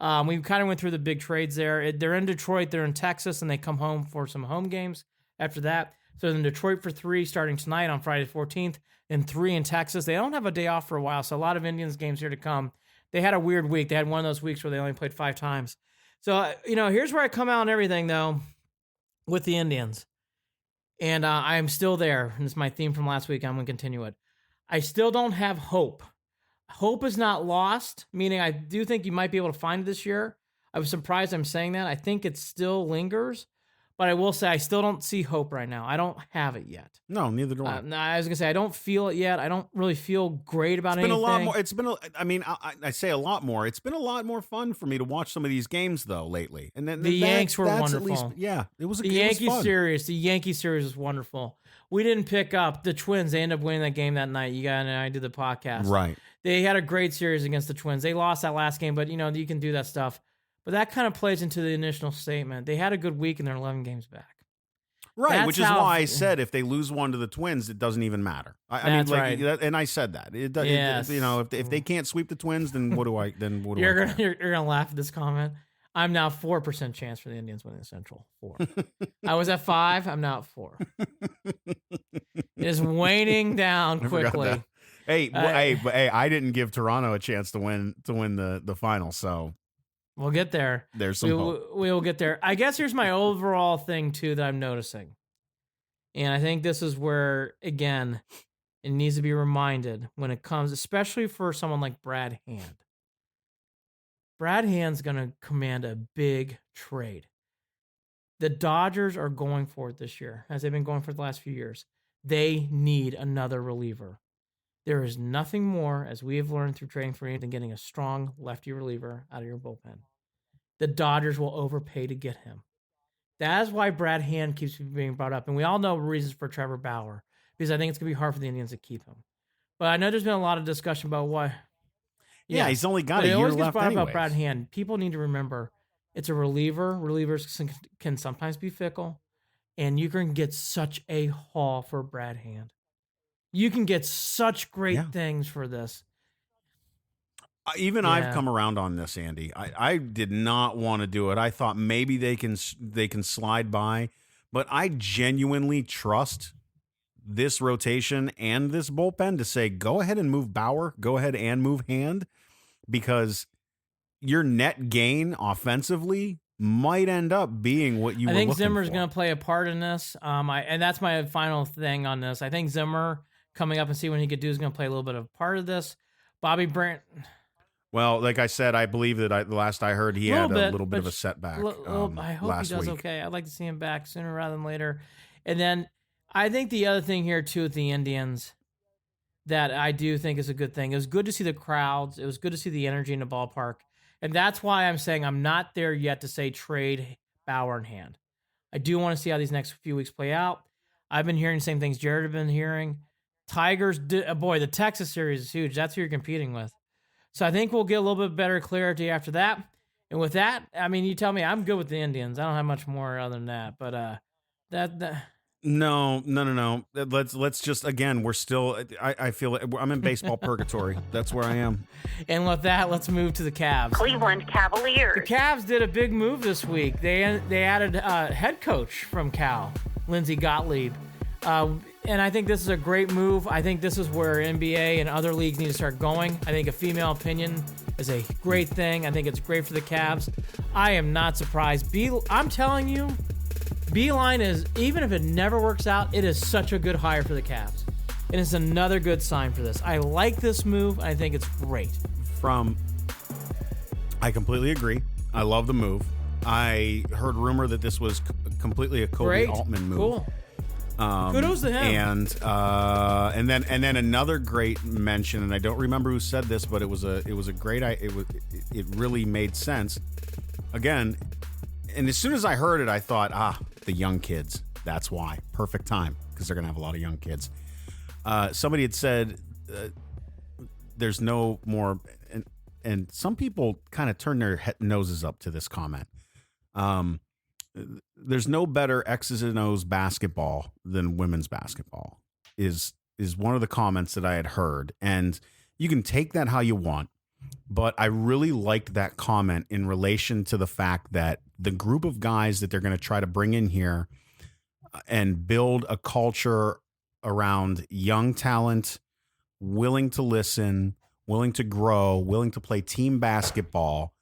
[SPEAKER 4] We kind of went through the big trades there. They're in Detroit. They're in Texas, and they come home for some home games after that. So in Detroit for 3 starting tonight on Friday the 14th, and 3 in Texas. They don't have a day off for a while, so a lot of Indians games here to come. They had a weird week. They had one of those weeks where they only played 5 times. So, here's where I come out and everything, though, with the Indians. And I'm still there. And it's my theme from last week. I'm going to continue it. I still don't have hope hope is not lost, meaning I do think you might be able to find it this year. I was surprised I'm saying that. I think it still lingers, but I will say I still don't see hope right now. I don't have it yet.
[SPEAKER 3] No, neither do I.
[SPEAKER 4] No, I was gonna say I don't feel it yet. I don't really feel great about anything.
[SPEAKER 3] It's been a lot more. It's been. I mean, I say a lot more. It's been a lot more fun for me to watch some of these games though lately. And then
[SPEAKER 4] the Yanks were wonderful.
[SPEAKER 3] At least, yeah, it was.
[SPEAKER 4] The Yankee series. The Yankee series was wonderful. We didn't pick up the Twins. They ended up winning that game that night. You guys and I did the podcast.
[SPEAKER 3] Right.
[SPEAKER 4] They had a great series against the Twins. They lost that last game, but you can do that stuff. But that kind of plays into the initial statement. They had a good week and they're 11 games back.
[SPEAKER 3] Right,
[SPEAKER 4] That's
[SPEAKER 3] which is why I said if they lose one to the Twins, it doesn't even matter. I mean, like,
[SPEAKER 4] right.
[SPEAKER 3] And I said that.
[SPEAKER 4] Yes.
[SPEAKER 3] If they can't sweep the Twins, then what do I?
[SPEAKER 4] You're gonna laugh at this comment. I'm now 4% chance for the Indians winning the Central. 4. I was at 5. I'm now at 4. It is waning down quickly.
[SPEAKER 3] Hey, I didn't give Toronto a chance to win the final, so
[SPEAKER 4] we'll get there.
[SPEAKER 3] There's some hope.
[SPEAKER 4] We will get there. I guess here's my overall thing too that I'm noticing, and I think this is where again it needs to be reminded when it comes, especially for someone like Brad Hand. Brad Hand's going to command a big trade. The Dodgers are going for it this year, as they've been going for the last few years. They need another reliever. There is nothing more, as we have learned through trading for him, than getting a strong lefty reliever out of your bullpen. The Dodgers will overpay to get him. That is why Brad Hand keeps being brought up. And we all know reasons for Trevor Bauer, because I think it's going to be hard for the Indians to keep him. But I know there's been a lot of discussion about why.
[SPEAKER 3] Yeah, he's only got a year left. It always gets brought up about
[SPEAKER 4] Brad Hand. People need to remember it's a reliever. Relievers can sometimes be fickle, and you can get such a haul for Brad Hand. You can get such great things for this.
[SPEAKER 3] I've come around on this, Andy. I did not want to do it. I thought maybe they can slide by, but I genuinely trust this rotation and this bullpen to say, go ahead and move Bauer, go ahead and move Hand, because your net gain offensively might end up being what you were looking for. I think
[SPEAKER 4] Zimmer's going to play a part in this. And that's my final thing on this. I think Zimmer coming up and see what he could do is going to play a little bit of part of this. Bobby Brandt.
[SPEAKER 3] Well, like I said, I believe that the last I heard he had a little bit of a setback.
[SPEAKER 4] I hope he does
[SPEAKER 3] week.
[SPEAKER 4] Okay. I'd like to see him back sooner rather than later. And then I think the other thing here, too, with the Indians that I do think is a good thing. It was good to see the crowds. It was good to see the energy in the ballpark. And that's why I'm saying I'm not there yet to say trade Bauer in Hand. I do want to see how these next few weeks play out. I've been hearing the same things Jared have been hearing. Tigers, boy, the Texas series is huge. That's who you're competing with. So I think we'll get a little bit better clarity after that. And with that, I mean, you tell me, I'm good with the Indians. I don't have much more other than that. But that.
[SPEAKER 3] No. Let's just, again, we're still, I feel I'm in baseball purgatory. That's where I am.
[SPEAKER 4] And with that, let's move to the Cavs.
[SPEAKER 1] Cleveland Cavaliers.
[SPEAKER 4] The Cavs did a big move this week. They added head coach from Cal, Lindsay Gottlieb. And I think this is a great move. I think this is where NBA and other leagues need to start going. I think a female opinion is a great thing. I think it's great for the Cavs. I am not surprised. I'm telling you, Beeline is, even if it never works out, it is such a good hire for the Cavs. And it's another good sign for this. I like this move. I think it's great.
[SPEAKER 3] I completely agree. I love the move. I heard rumor that this was completely a Kobe Altman move.
[SPEAKER 4] Cool. Kudos to him.
[SPEAKER 3] And then another great mention, and I don't remember who said this, but it was a great. It really made sense. Again, and as soon as I heard it, I thought, the young kids. That's why. Perfect time, because they're gonna have a lot of young kids. Somebody had said there's no more, and some people kind of turn their noses up to this comment. There's no better X's and O's basketball than women's basketball is one of the comments that I had heard. And you can take that how you want, but I really liked that comment in relation to the fact that the group of guys that they're going to try to bring in here and build a culture around young talent, willing to listen, willing to grow, willing to play team basketball.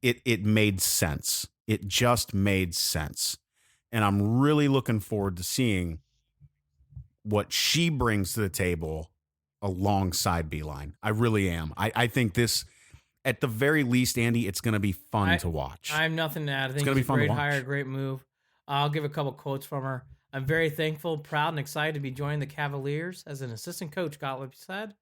[SPEAKER 3] It made sense. It just made sense. And I'm really looking forward to seeing what she brings to the table alongside Beeline. I really am. I think this, at the very least, Andy, it's going to be fun to watch.
[SPEAKER 4] I have nothing to add. I think
[SPEAKER 3] gonna
[SPEAKER 4] it's
[SPEAKER 3] be
[SPEAKER 4] a
[SPEAKER 3] fun to
[SPEAKER 4] great
[SPEAKER 3] watch.
[SPEAKER 4] hire, great move. I'll give a couple quotes from her. I'm very thankful, proud, and excited to be joining the Cavaliers as an assistant coach, Gottlieb said.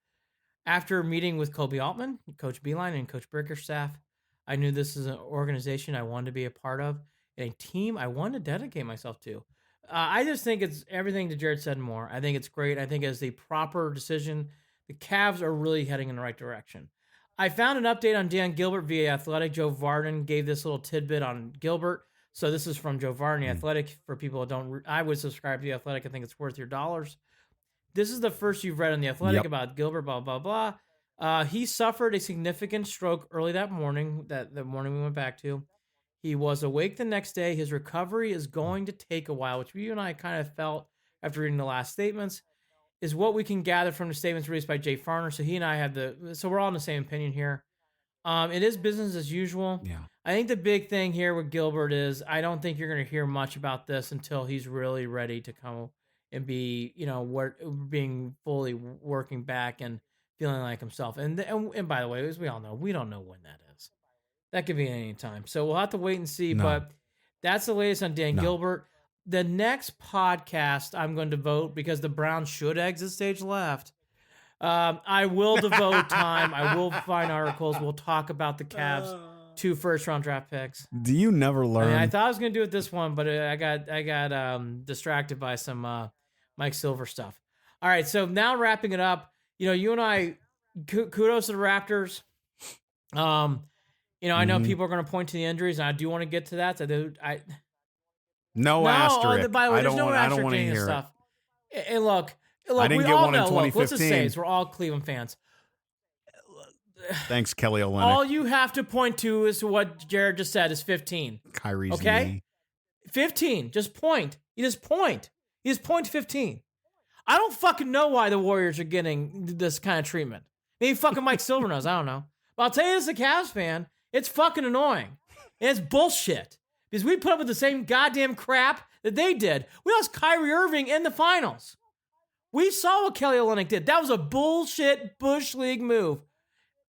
[SPEAKER 4] After meeting with Kobe Altman, Coach Beeline, and Coach Bricker's staff, I knew this is an organization I wanted to be a part of and a team I wanted to dedicate myself to. I just think it's everything that Jared said and more. I think it's great. I think it's the proper decision. The Cavs are really heading in the right direction. I found an update on Dan Gilbert via Athletic. Joe Varden gave this little tidbit on Gilbert. So this is from Joe Varden, the Athletic. For people who don't, I would subscribe to the Athletic. I think it's worth your dollars. This is the first you've read on the Athletic about Gilbert, blah, blah, blah. He suffered a significant stroke early that morning, the morning we went back to. He was awake the next day. His recovery is going to take a while, which you and I kind of felt after reading the last statements, is what we can gather from the statements released by Jay Farner. So he and I have so we're all in the same opinion here. It is business as usual.
[SPEAKER 3] Yeah.
[SPEAKER 4] I think the big thing here with Gilbert is I don't think you're going to hear much about this until he's really ready to come and be, being fully working back and feeling like himself. And by the way, as we all know, we don't know when that is. That could be at any time. So we'll have to wait and see.
[SPEAKER 3] No.
[SPEAKER 4] But that's the latest on Dan Gilbert. The next podcast I'm going to devote, because the Browns should exit stage left, I will devote time. I will find articles. We'll talk about the Cavs' 2 first-round draft picks.
[SPEAKER 3] Do you never learn?
[SPEAKER 4] I thought I was going to do it this one, but I got distracted by some Mike Silver stuff. All right, so now wrapping it up, you and I, kudos to the Raptors. I know people are going to point to the injuries, and I do want to get to that.
[SPEAKER 3] No asterisk.
[SPEAKER 4] By the way, there's no
[SPEAKER 3] I don't
[SPEAKER 4] asterisk
[SPEAKER 3] want to
[SPEAKER 4] in
[SPEAKER 3] hear
[SPEAKER 4] stuff. And look,
[SPEAKER 3] I didn't
[SPEAKER 4] we
[SPEAKER 3] get
[SPEAKER 4] all
[SPEAKER 3] one in
[SPEAKER 4] know. Look, let's just say
[SPEAKER 3] 2015.
[SPEAKER 4] this. We're all Cleveland fans.
[SPEAKER 3] Thanks, Kelly Olynyk.
[SPEAKER 4] All you have to point to is what Jared just said is 15.
[SPEAKER 3] Kyrie's
[SPEAKER 4] Okay?
[SPEAKER 3] knee.
[SPEAKER 4] 15. Just point. You just point. You just point to 15. I don't fucking know why the Warriors are getting this kind of treatment. Maybe fucking Mike Silver knows. I don't know. But I'll tell you, as a Cavs fan, it's fucking annoying. And it's bullshit. Because we put up with the same goddamn crap that they did. We lost Kyrie Irving in the finals. We saw what Kelly Olynyk did. That was a bullshit Bush League move.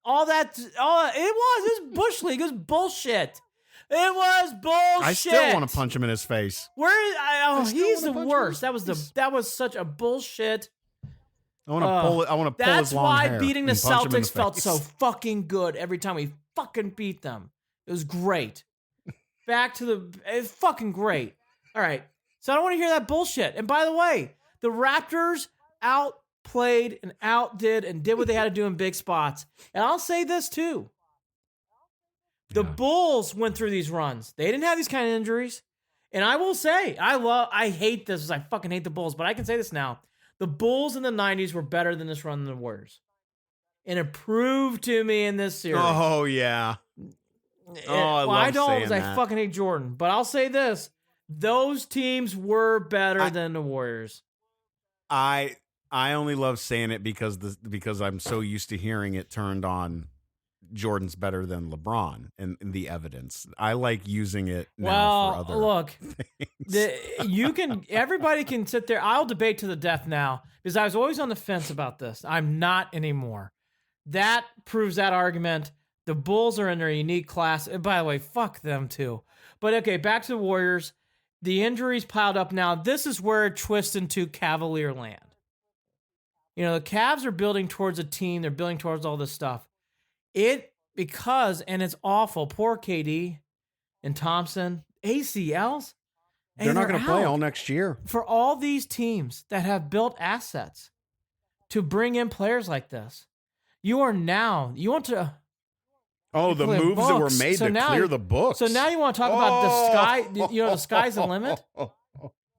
[SPEAKER 4] It was Bush League. It was bullshit. It was bullshit.
[SPEAKER 3] I still want to punch him in his face.
[SPEAKER 4] He's the worst. That was such a bullshit.
[SPEAKER 3] I want to pull it. I want to pull his long hair.
[SPEAKER 4] That's why beating the
[SPEAKER 3] and punch him in
[SPEAKER 4] Celtics felt
[SPEAKER 3] face.
[SPEAKER 4] so fucking good every time we fucking beat them. It was great. It's fucking great. All right. So I don't want to hear that bullshit. And by the way, the Raptors outplayed and outdid and did what they had to do in big spots. And I'll say this too. The Bulls went through these runs. They didn't have these kind of injuries. And I will say, I hate this. I fucking hate the Bulls, but I can say this now. The Bulls in the 90s were better than this run than the Warriors. And it proved to me in this series.
[SPEAKER 3] Oh, yeah.
[SPEAKER 4] I don't,
[SPEAKER 3] saying
[SPEAKER 4] because I fucking hate Jordan. But I'll say this. Those teams were better than the Warriors.
[SPEAKER 3] I only love saying it because I'm so used to hearing it turned on Jordan's better than LeBron and the evidence. I like using it now for other
[SPEAKER 4] look, everybody can sit there. I'll debate to the death now because I was always on the fence about this. I'm not anymore. That proves that argument. The Bulls are in their unique class. And by the way, fuck them too. But okay, back to the Warriors. The injuries piled up now. This is where it twists into Cavalier land. The Cavs are building towards a team. They're building towards all this stuff. And it's awful. Poor KD and Thompson. ACLs.
[SPEAKER 3] They're not going to play
[SPEAKER 4] out.
[SPEAKER 3] all next year.
[SPEAKER 4] For all these teams that have built assets to bring in players like this, you want to...
[SPEAKER 3] Oh, the moves that were made to clear the books.
[SPEAKER 4] So now you want to talk about the sky, the sky's the limit?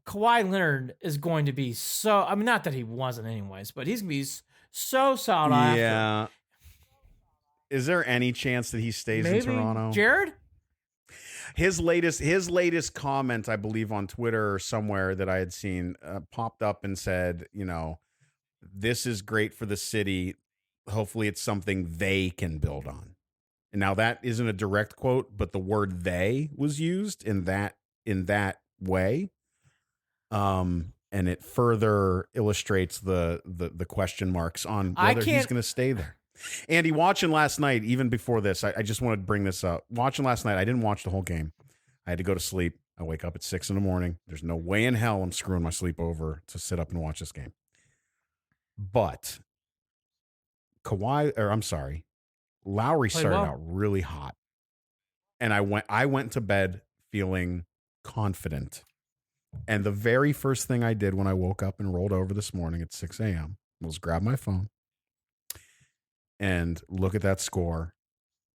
[SPEAKER 4] Kawhi Leonard is going to be so... I mean, not that he wasn't anyways, but he's going to be so sought after.
[SPEAKER 3] Yeah. Is there any chance that he stays in Toronto?
[SPEAKER 4] Jared?
[SPEAKER 3] His latest comment, I believe, on Twitter or somewhere that I had seen popped up and said, this is great for the city. Hopefully it's something they can build on. And now that isn't a direct quote, but the word "they" was used in that way. And and it further illustrates the question marks on whether he's going to stay there. Andy, watching last night, even before this, I just wanted to bring this up. Watching last night, I didn't watch the whole game. I had to go to sleep. I wake up at 6 a.m. There's no way in hell I'm screwing my sleep over to sit up and watch this game. But Lowry started out really hot. And I went to bed feeling confident. And the very first thing I did when I woke up and rolled over this morning at 6 a.m. was grab my phone and look at that score,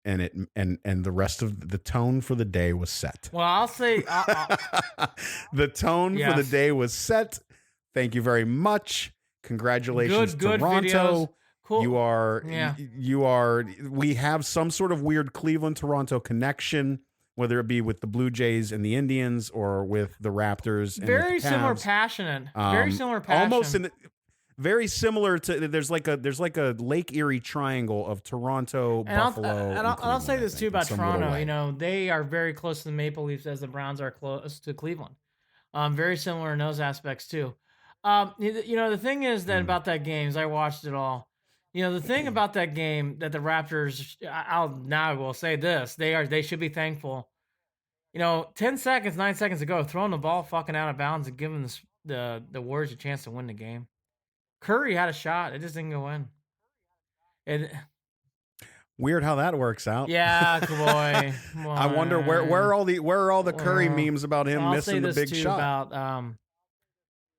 [SPEAKER 3] and the rest of the tone for the day was set.
[SPEAKER 4] Well, I'll say
[SPEAKER 3] the tone for the day was set. Thank you very much. Congratulations,
[SPEAKER 4] good
[SPEAKER 3] Toronto.
[SPEAKER 4] videos. Cool.
[SPEAKER 3] You are. We have some sort of weird Cleveland-Toronto connection, whether it be with the Blue Jays and the Indians or with the Raptors. And
[SPEAKER 4] very
[SPEAKER 3] with the
[SPEAKER 4] similar
[SPEAKER 3] Cavs.
[SPEAKER 4] Passion. Very similar passion.
[SPEAKER 3] Almost very similar to there's like a Lake Erie triangle of Toronto, Buffalo.
[SPEAKER 4] I'll say this too about Toronto. They are very close to the Maple Leafs as the Browns are close to Cleveland. Very similar in those aspects too. The thing is that about that game is I watched it all. The thing about that game that the Raptors, I will say this, they should be thankful. 9 seconds ago, throwing the ball fucking out of bounds and giving the Warriors a chance to win the game. Curry had a shot. It just didn't go in.
[SPEAKER 3] Weird how that works out.
[SPEAKER 4] Yeah, boy.
[SPEAKER 3] I wonder where are all the Curry memes about him missing the big shot.
[SPEAKER 4] About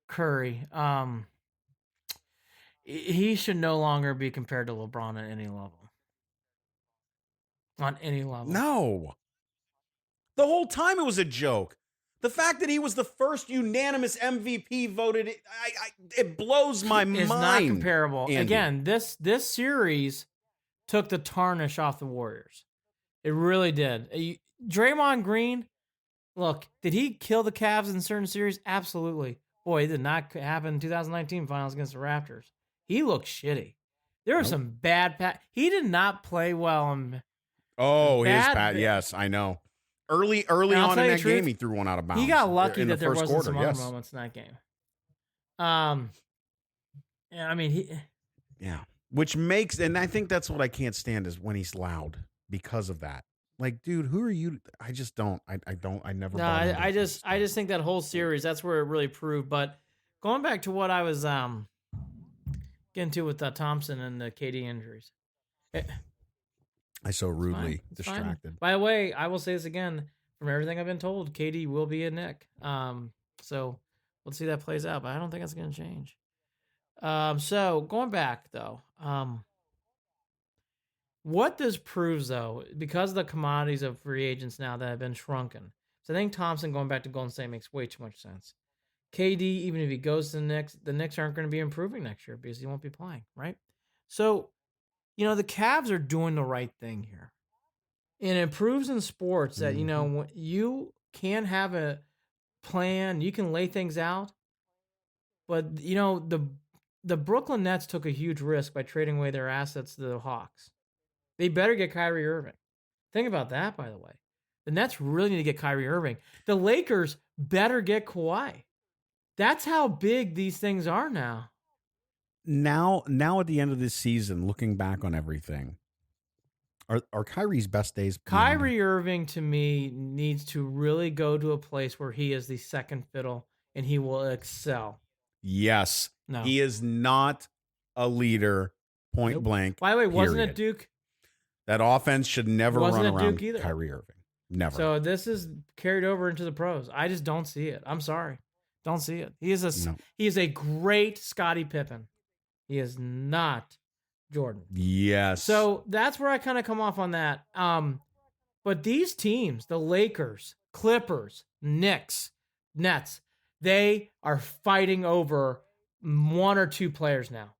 [SPEAKER 4] Curry. He should no longer be compared to LeBron at any level. On any level.
[SPEAKER 3] No. The whole time it was a joke. The fact that he was the first unanimous MVP voted, it blows my mind.
[SPEAKER 4] It's not comparable.
[SPEAKER 3] Andy.
[SPEAKER 4] Again, this series took the tarnish off the Warriors. It really did. Draymond Green, look, did he kill the Cavs in certain series? Absolutely. Boy, it did not happen in 2019 finals against the Raptors. He looked shitty. There were some bad he did not play well.
[SPEAKER 3] Yes, I know. Early on in that game, he threw one out of bounds.
[SPEAKER 4] He got lucky that there wasn't some other moments in that game.
[SPEAKER 3] Which makes, and I think that's what I can't stand is when he's loud because of that. Like, dude, who are you? I just don't. I never.
[SPEAKER 4] No, I just think that whole series, that's where it really proved. But going back to what I was getting to with Thompson and the KD injuries.
[SPEAKER 3] I so rudely distracted.
[SPEAKER 4] Fine. By the way, I will say this again. From everything I've been told, KD will be a Knick. So we'll see how that plays out. But I don't think that's going to change. So going back though, what this proves though, because of the commodities of free agents now that have been shrunken. So I think Thompson going back to Golden State makes way too much sense. KD, even if he goes to the Knicks aren't going to be improving next year because he won't be playing, right? So, the Cavs are doing the right thing here. And it proves in sports that, you can have a plan, you can lay things out. But, the Brooklyn Nets took a huge risk by trading away their assets to the Hawks. They better get Kyrie Irving. Think about that, by the way. The Nets really need to get Kyrie Irving. The Lakers better get Kawhi. That's how big these things are now.
[SPEAKER 3] Now at the end of this season, looking back on everything, are Kyrie's best days?
[SPEAKER 4] Kyrie Irving, to me, needs to really go to a place where he is the second fiddle and he will excel.
[SPEAKER 3] Yes.
[SPEAKER 4] No.
[SPEAKER 3] He is not a leader, point blank.
[SPEAKER 4] By the way, wasn't
[SPEAKER 3] period.
[SPEAKER 4] it Duke?
[SPEAKER 3] That offense should never run around
[SPEAKER 4] Duke either.
[SPEAKER 3] Kyrie Irving. Never.
[SPEAKER 4] So this is carried over into the pros. I just don't see it. I'm sorry. Don't see it. He is a great Scottie Pippen. He is not Jordan.
[SPEAKER 3] Yes.
[SPEAKER 4] So that's where I kind of come off on that. But these teams, the Lakers, Clippers, Knicks, Nets, they are fighting over one or two players now.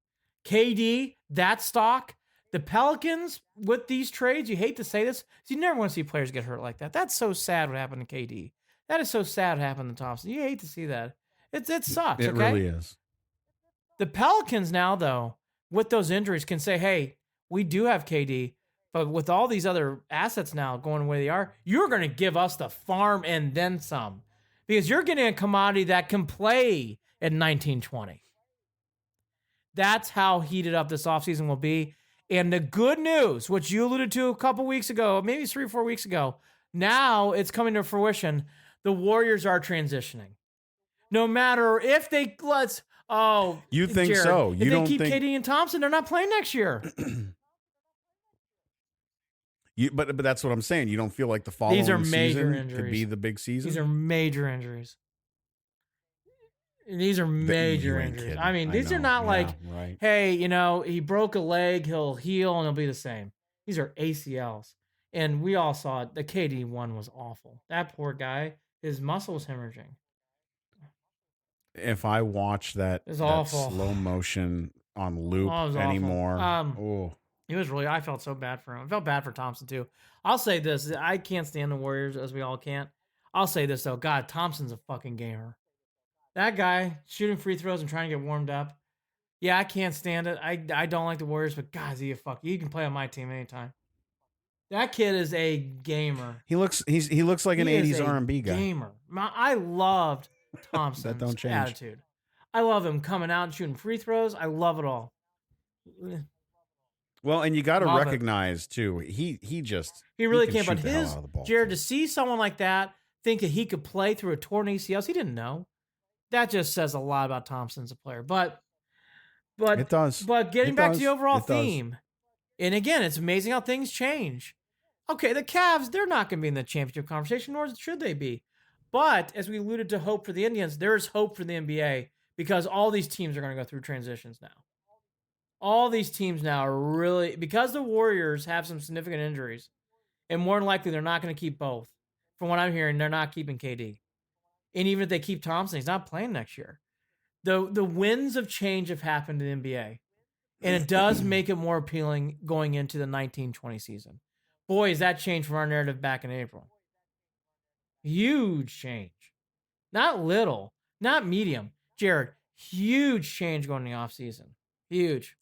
[SPEAKER 4] KD, that stock. The Pelicans, with these trades, you hate to say this, you never want to see players get hurt like that. That's so sad what happened to KD. That is so sad what happened to Thompson. You hate to see that. It sucks,
[SPEAKER 3] It really is.
[SPEAKER 4] The Pelicans now, though, with those injuries, can say, hey, we do have KD, but with all these other assets now going the way they are, you're going to give us the farm and then some. Because you're getting a commodity that can play in 1920. That's how heated up this offseason will be. And the good news, which you alluded to a couple weeks ago, maybe 3 or 4 weeks ago, now it's coming to fruition. The Warriors are transitioning. No matter if they
[SPEAKER 3] you think
[SPEAKER 4] Jared,
[SPEAKER 3] so?
[SPEAKER 4] If they keep KD and Thompson, they're not playing next year.
[SPEAKER 3] But that's what I'm saying. You don't feel like the following season could be the big season?
[SPEAKER 4] These are major injuries. These are major injuries.
[SPEAKER 3] Kidding.
[SPEAKER 4] I mean, these are not
[SPEAKER 3] right.
[SPEAKER 4] Hey, he broke a leg, he'll heal, and he'll be the same. These are ACLs. And we all saw it. The KD one was awful. That poor guy, his muscle was hemorrhaging.
[SPEAKER 3] If I watch that slow motion on loop anymore,
[SPEAKER 4] it was really, I felt so bad for him. I felt bad for Thompson too. I'll say this. I can't stand the Warriors, as we all can't. I'll say this though. God, Thompson's a fucking gamer. That guy shooting free throws and trying to get warmed up. Yeah, I can't stand it. I don't like the Warriors, but God, is he a fuck? He can play on my team anytime. That kid is a gamer.
[SPEAKER 3] He looks like an 80s R&B guy.
[SPEAKER 4] Gamer. I loved Thompson's attitude. I love him coming out and shooting free throws. I love it all.
[SPEAKER 3] Well, and you got to recognize too, he
[SPEAKER 4] really can't. But Jared, to see someone like that think that he could play through a torn ACLs, he didn't know. That just says a lot about Thompson as a player. But
[SPEAKER 3] it does.
[SPEAKER 4] But getting back to the overall theme, and again, it's amazing how things change. Okay, the Cavs, they're not going to be in the championship conversation, nor should they be. But as we alluded to hope for the Indians, there is hope for the NBA because all these teams are going to go through transitions now. All these teams now are really, because the Warriors have some significant injuries, and more than likely they're not going to keep both. From what I'm hearing, they're not keeping KD. And even if they keep Thompson, he's not playing next year. The winds of change have happened in the NBA, and it does make it more appealing going into the 1920 season. Boy, has that changed from our narrative back in April. Huge change. Not little, not medium. Jared, huge change going in the offseason. Huge.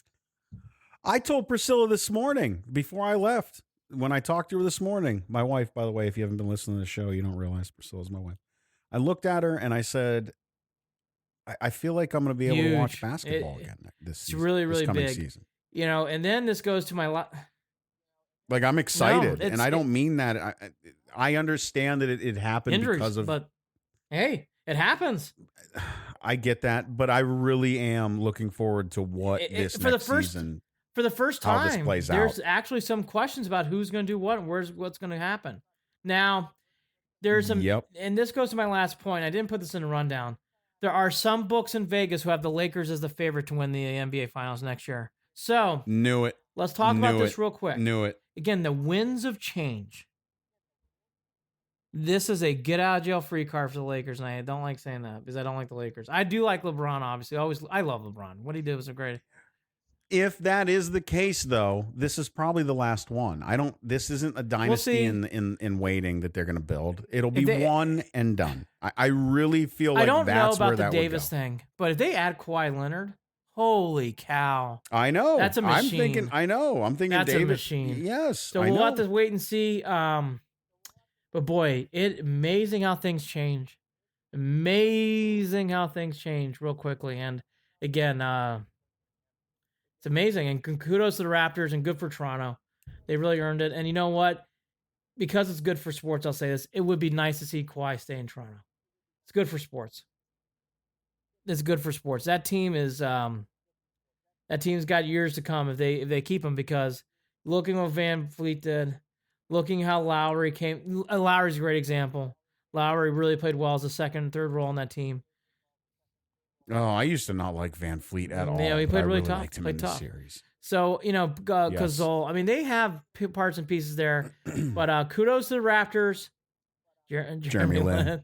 [SPEAKER 3] I told Priscilla this morning before I left, when I talked to her this morning, my wife, by the way, if you haven't been listening to the show, you don't realize Priscilla's my wife. I looked at her and I said, I feel like I'm going to be able to watch basketball again this season.
[SPEAKER 4] It's really, really big.
[SPEAKER 3] Season.
[SPEAKER 4] And then this goes to my...
[SPEAKER 3] Like, I'm excited, and I don't mean that. I understand that it happened
[SPEAKER 4] injuries,
[SPEAKER 3] because of...
[SPEAKER 4] But, hey, it happens.
[SPEAKER 3] I get that, but I really am looking forward to what season...
[SPEAKER 4] For the first time, there's
[SPEAKER 3] out.
[SPEAKER 4] Actually some questions about who's going to do what and what's going to happen. Now, there's some... And this goes to my last point. I didn't put this in a rundown. There are some books in Vegas who have the Lakers as the favorite to win the NBA Finals next year. So...
[SPEAKER 3] Knew it.
[SPEAKER 4] Let's talk about this real quick.
[SPEAKER 3] Knew it.
[SPEAKER 4] Again, the winds of change. This is a get out of jail free card for the Lakers, and I don't like saying that because I don't like the Lakers. I do like LeBron, obviously. I love LeBron. What he did was a great.
[SPEAKER 3] If that is the case, though, this is probably the last one. This isn't a dynasty in waiting that they're going to build. It'll be one and done. I really feel like that's where that would go. I don't know about the Davis
[SPEAKER 4] thing, but if they add Kawhi Leonard, holy cow!
[SPEAKER 3] I know
[SPEAKER 4] that's a machine.
[SPEAKER 3] I'm thinking
[SPEAKER 4] that's
[SPEAKER 3] Davis.
[SPEAKER 4] A machine.
[SPEAKER 3] Yes.
[SPEAKER 4] So we'll have to wait and see. But boy, amazing how things change. Amazing how things change real quickly. And again, it's amazing. And kudos to the Raptors and good for Toronto. They really earned it. And you know what? Because it's good for sports, I'll say this. It would be nice to see Kawhi stay in Toronto. It's good for sports. It's good for sports. That team is that team's got years to come if they keep him, because looking what Van Fleet did, looking how Lowry came. Lowry's a great example. Lowry really played well as a second and third role on that team.
[SPEAKER 3] Oh, I used to not like Van Fleet at all.
[SPEAKER 4] Yeah, he played really tough.
[SPEAKER 3] Liked him in the series.
[SPEAKER 4] So, Gasol, I mean, they have parts and pieces there, but kudos to the Raptors. Jeremy Lin.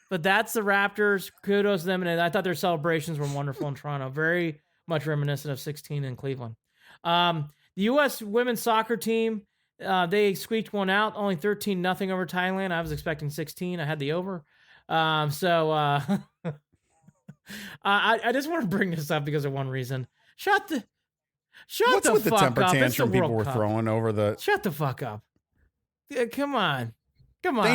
[SPEAKER 4] But that's the Raptors. Kudos to them. And I thought their celebrations were wonderful in Toronto. Very much reminiscent of 16 in Cleveland. The U.S. women's soccer team, they squeaked one out, only 13-0 over Thailand. I was expecting 16. I had the over. I just want to bring this up because of one reason. Shut the fuck up.
[SPEAKER 3] What's with the temper tantrum people were throwing over the...
[SPEAKER 4] Shut the fuck up. Yeah, come on. Come on.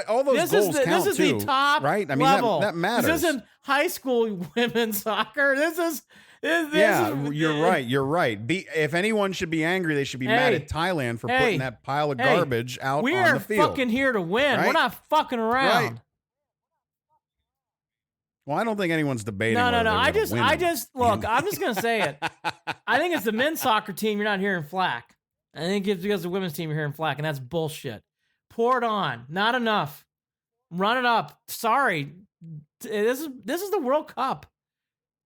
[SPEAKER 3] All those goals count
[SPEAKER 4] this is
[SPEAKER 3] too,
[SPEAKER 4] the top
[SPEAKER 3] right? I mean,
[SPEAKER 4] level.
[SPEAKER 3] that matters.
[SPEAKER 4] This isn't high school women's soccer. This is
[SPEAKER 3] you're right. You're right. If anyone should be angry, they should be mad at Thailand for putting that pile of garbage out on the field.
[SPEAKER 4] We are fucking here to win.
[SPEAKER 3] Right?
[SPEAKER 4] We're not fucking around.
[SPEAKER 3] Right. Well, I don't think anyone's debating.
[SPEAKER 4] No. I just look.
[SPEAKER 3] And-
[SPEAKER 4] I'm just gonna say it. I think it's the men's soccer team. You're not hearing flack. I think it's because the women's team you're hearing flack, and that's bullshit. Pour it on. Not enough. Run it up. Sorry. This is the World Cup.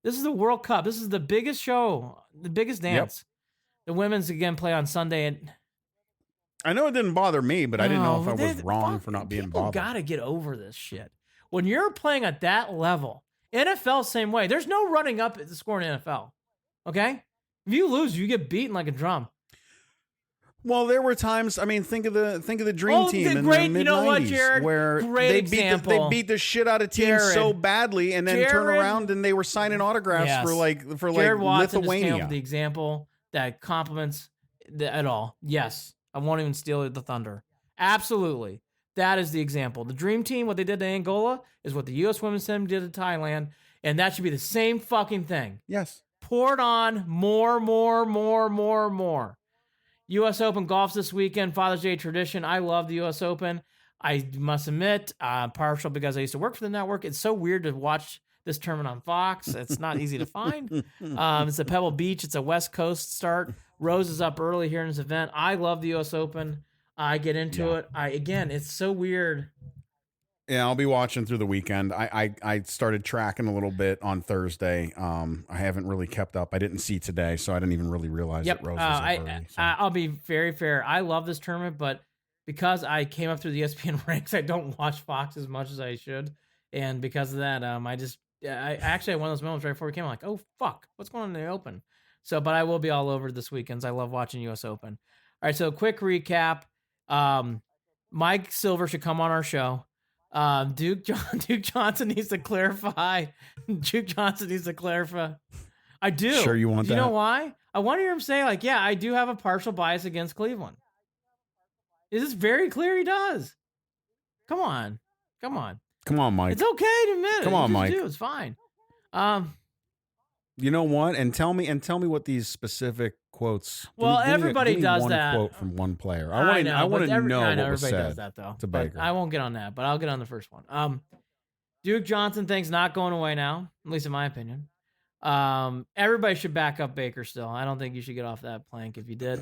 [SPEAKER 4] This is the World Cup. This is the biggest show, the biggest dance. Yep. The women's again play on Sunday.
[SPEAKER 3] I know it didn't bother me, but I didn't know if I was wrong for not being bothered.
[SPEAKER 4] People got to get over this shit. When you're playing at that level, NFL same way. There's no running up at the score in NFL. Okay, if you lose, you get beaten like a drum.
[SPEAKER 3] Well, there were times. I mean, think of the Dream Team in the mid-90s,
[SPEAKER 4] you know what, Jared?
[SPEAKER 3] where they beat the shit out of teams so badly, and then turn around and they were signing autographs for
[SPEAKER 4] Jared Watson
[SPEAKER 3] Lithuania.
[SPEAKER 4] Just came up with the example that compliments at all. Yes, I won't even steal the thunder. Absolutely, that is the example. The Dream Team, what they did to Angola, is what the U.S. Women's Team did to Thailand, and that should be the same fucking thing.
[SPEAKER 3] Yes,
[SPEAKER 4] pour it on more. U.S. Open golf's this weekend, Father's Day tradition. I love the U.S. Open. I must admit, partial because I used to work for the network. It's so weird to watch this tournament on Fox. It's not easy to find. It's at Pebble Beach. It's a West Coast start. Rose is up early here in this event. I love the U.S. Open. I get into it. It's so weird.
[SPEAKER 3] Yeah, I'll be watching through the weekend. I started tracking a little bit on Thursday. I haven't really kept up. I didn't see today, so I didn't even really realize that Rose was up early. So.
[SPEAKER 4] I'll be very fair. I love this tournament, but because I came up through the ESPN ranks, I don't watch Fox as much as I should. And because of that, I actually had one of those moments right before we came. I'm like, oh, fuck, what's going on in the Open? So, but I will be all over this weekend. I love watching U.S. Open. All right, so quick recap. Mike Silver should come on our show. Duke Johnson needs to clarify. Duke Johnson needs to clarify. I do.
[SPEAKER 3] Sure you want that?
[SPEAKER 4] You know why? I want to hear him say, like, yeah, I do have a partial bias against Cleveland. Is this very clear he does? Come on,
[SPEAKER 3] Mike.
[SPEAKER 4] It's okay to admit it.
[SPEAKER 3] Come on, Mike.
[SPEAKER 4] It's fine.
[SPEAKER 3] You know what? And tell me what these specific quotes.
[SPEAKER 4] Well, everybody does
[SPEAKER 3] one
[SPEAKER 4] that.
[SPEAKER 3] Quote from one player. I want to know what was
[SPEAKER 4] everybody
[SPEAKER 3] said
[SPEAKER 4] does that, though.
[SPEAKER 3] To Baker.
[SPEAKER 4] I won't get on that, but I'll get on the first one. Duke Johnson thing's not going away now, at least in my opinion. Everybody should back up Baker still. I don't think you should get off that plank if you did.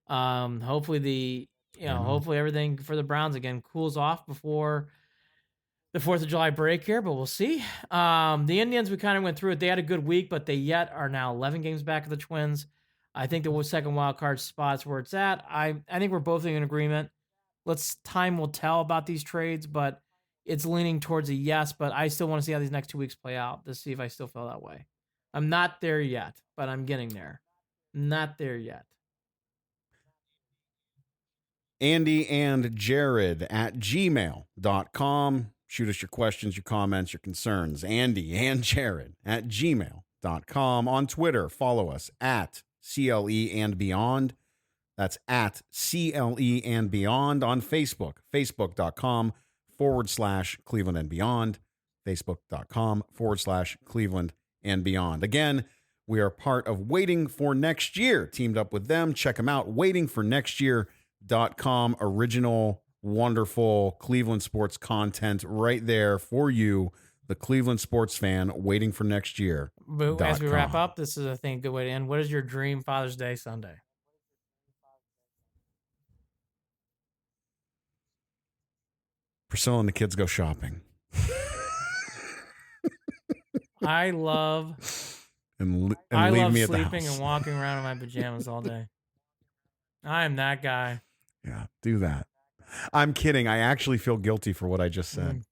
[SPEAKER 4] Hopefully hopefully everything for the Browns again cools off before the 4th of July break here, but we'll see. The Indians, we kind of went through it. They had a good week, but they yet are now 11 games back of the Twins. I think the second wild card spot's where it's at. I think we're both in agreement. Time will tell about these trades, but it's leaning towards a yes, but I still want to see how these next 2 weeks play out to see if I still feel that way. I'm not there yet, but I'm getting there. Not there yet.
[SPEAKER 3] Andy and Jarid at gmail.com. Shoot us your questions, your comments, your concerns. Andy and Jarid at gmail.com. On Twitter, follow us at CLE and Beyond. That's at CLE and Beyond. On Facebook, facebook.com/Cleveland and Beyond. Facebook.com/Cleveland and Beyond. Again, we are part of Waiting for Next Year. Teamed up with them. Check them out. waitingfornextyear.com. Original, wonderful Cleveland sports content right there for you, the Cleveland sports fan, waiting for next year.
[SPEAKER 4] But as we wrap up, this is, I think, a good way to end. What is your dream Father's Day Sunday?
[SPEAKER 3] Priscilla and the kids go shopping.
[SPEAKER 4] I love
[SPEAKER 3] leave me at the
[SPEAKER 4] sleeping
[SPEAKER 3] house.
[SPEAKER 4] and walking around in my pajamas all day. I am that guy.
[SPEAKER 3] Yeah, do that. I'm kidding. I actually feel guilty for what I just said.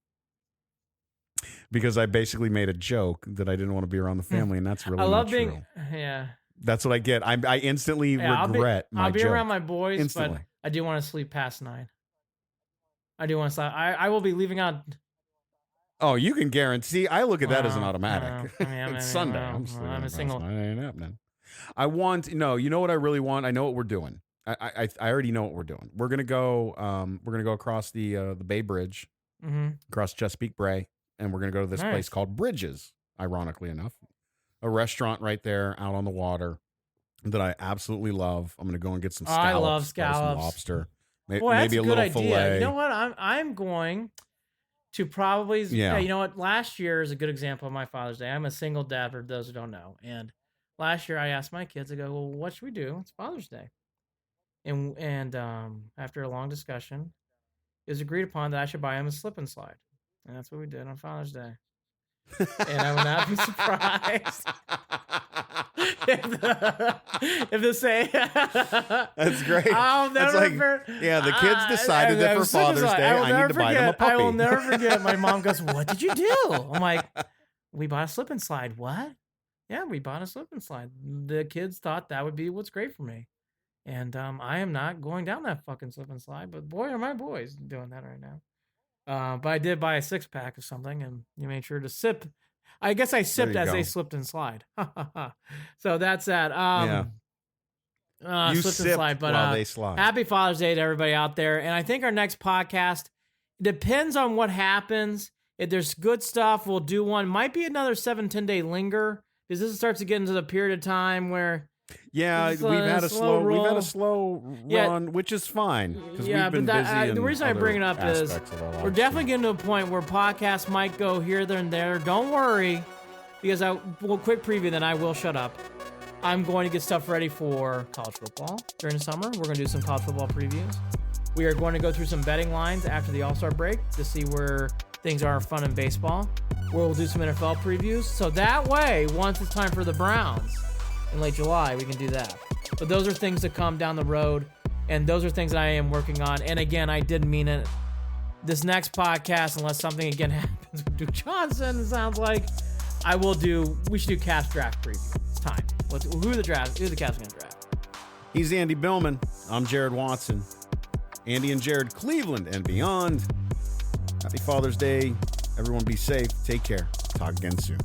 [SPEAKER 3] Because I basically made a joke that I didn't want to be around the family, and that's really not true.
[SPEAKER 4] Yeah.
[SPEAKER 3] That's what I get. I instantly regret my joke.
[SPEAKER 4] I'll be around my boys,
[SPEAKER 3] instantly.
[SPEAKER 4] But I do want to sleep past 9. I do want to sleep. I will be leaving out.
[SPEAKER 3] Oh, you can guarantee. I look at that as an automatic. It's Sunday.
[SPEAKER 4] I'm a single.
[SPEAKER 3] It ain't happening. You know what I really want? I know what we're doing. I already know what we're doing. We're gonna go across the Bay Bridge, across Chesapeake Bay, and we're gonna go to this place called Bridges. Ironically enough, a restaurant right there out on the water that I absolutely love. I'm gonna go and get some scallops.
[SPEAKER 4] I love scallops.
[SPEAKER 3] Some lobster.
[SPEAKER 4] Boy,
[SPEAKER 3] Maybe
[SPEAKER 4] that's
[SPEAKER 3] a
[SPEAKER 4] good
[SPEAKER 3] little
[SPEAKER 4] idea.
[SPEAKER 3] fillet.
[SPEAKER 4] You know what? I'm going to probably.
[SPEAKER 3] Yeah.
[SPEAKER 4] You know what? Last year is a good example of my Father's Day. I'm a single dad for those who don't know. And last year I asked my kids, I go, well, what should we do? It's Father's Day. And after a long discussion, it was agreed upon that I should buy him a slip and slide. And that's what we did on Father's Day. And I would not be surprised if the same.
[SPEAKER 3] That's great.
[SPEAKER 4] I'll never.
[SPEAKER 3] The kids decided that for Father's Day, I need to buy them a puppy.
[SPEAKER 4] I will never forget. My mom goes, "What did you do?" I'm like, "We bought a slip and slide." What? Yeah, we bought a slip and slide. The kids thought that would be what's great for me, and I am not going down that fucking slip and slide. But boy, are my boys doing that right now. But I did buy a 6-pack of something, and you made sure to sip. I guess I sipped as they slipped and slide. So that's that.
[SPEAKER 3] You
[SPEAKER 4] slipped
[SPEAKER 3] sipped
[SPEAKER 4] and slide, but
[SPEAKER 3] while they slide.
[SPEAKER 4] Happy Father's Day to everybody out there. And I think our next podcast depends on what happens. If there's good stuff, we'll do one. Might be another 7-10 day linger, because this starts to get into the period of time where.
[SPEAKER 3] Yeah, we've had a slow run, which is fine because we've been busy.
[SPEAKER 4] The reason I bring it up is we're definitely getting to a point where podcasts might go here, there, and there. Don't worry, because quick preview, then I will shut up. I'm going to get stuff ready for college football during the summer. We're going to do some college football previews. We are going to go through some betting lines after the All-Star break to see where things are fun in baseball. Where we'll do some NFL previews. So that way, once it's time for the Browns in late July, we can do that. But those are things that come down the road, and those are things that I am working on. And again, I did mean it. This next podcast, unless something again happens with Duke Johnson, it sounds like, we should do Cavs draft preview. It's time. Who the Cavs going to draft?
[SPEAKER 3] He's Andy Billman. I'm Jared Watson. Andy and Jared, Cleveland and beyond. Happy Father's Day. Everyone be safe. Take care. Talk again soon.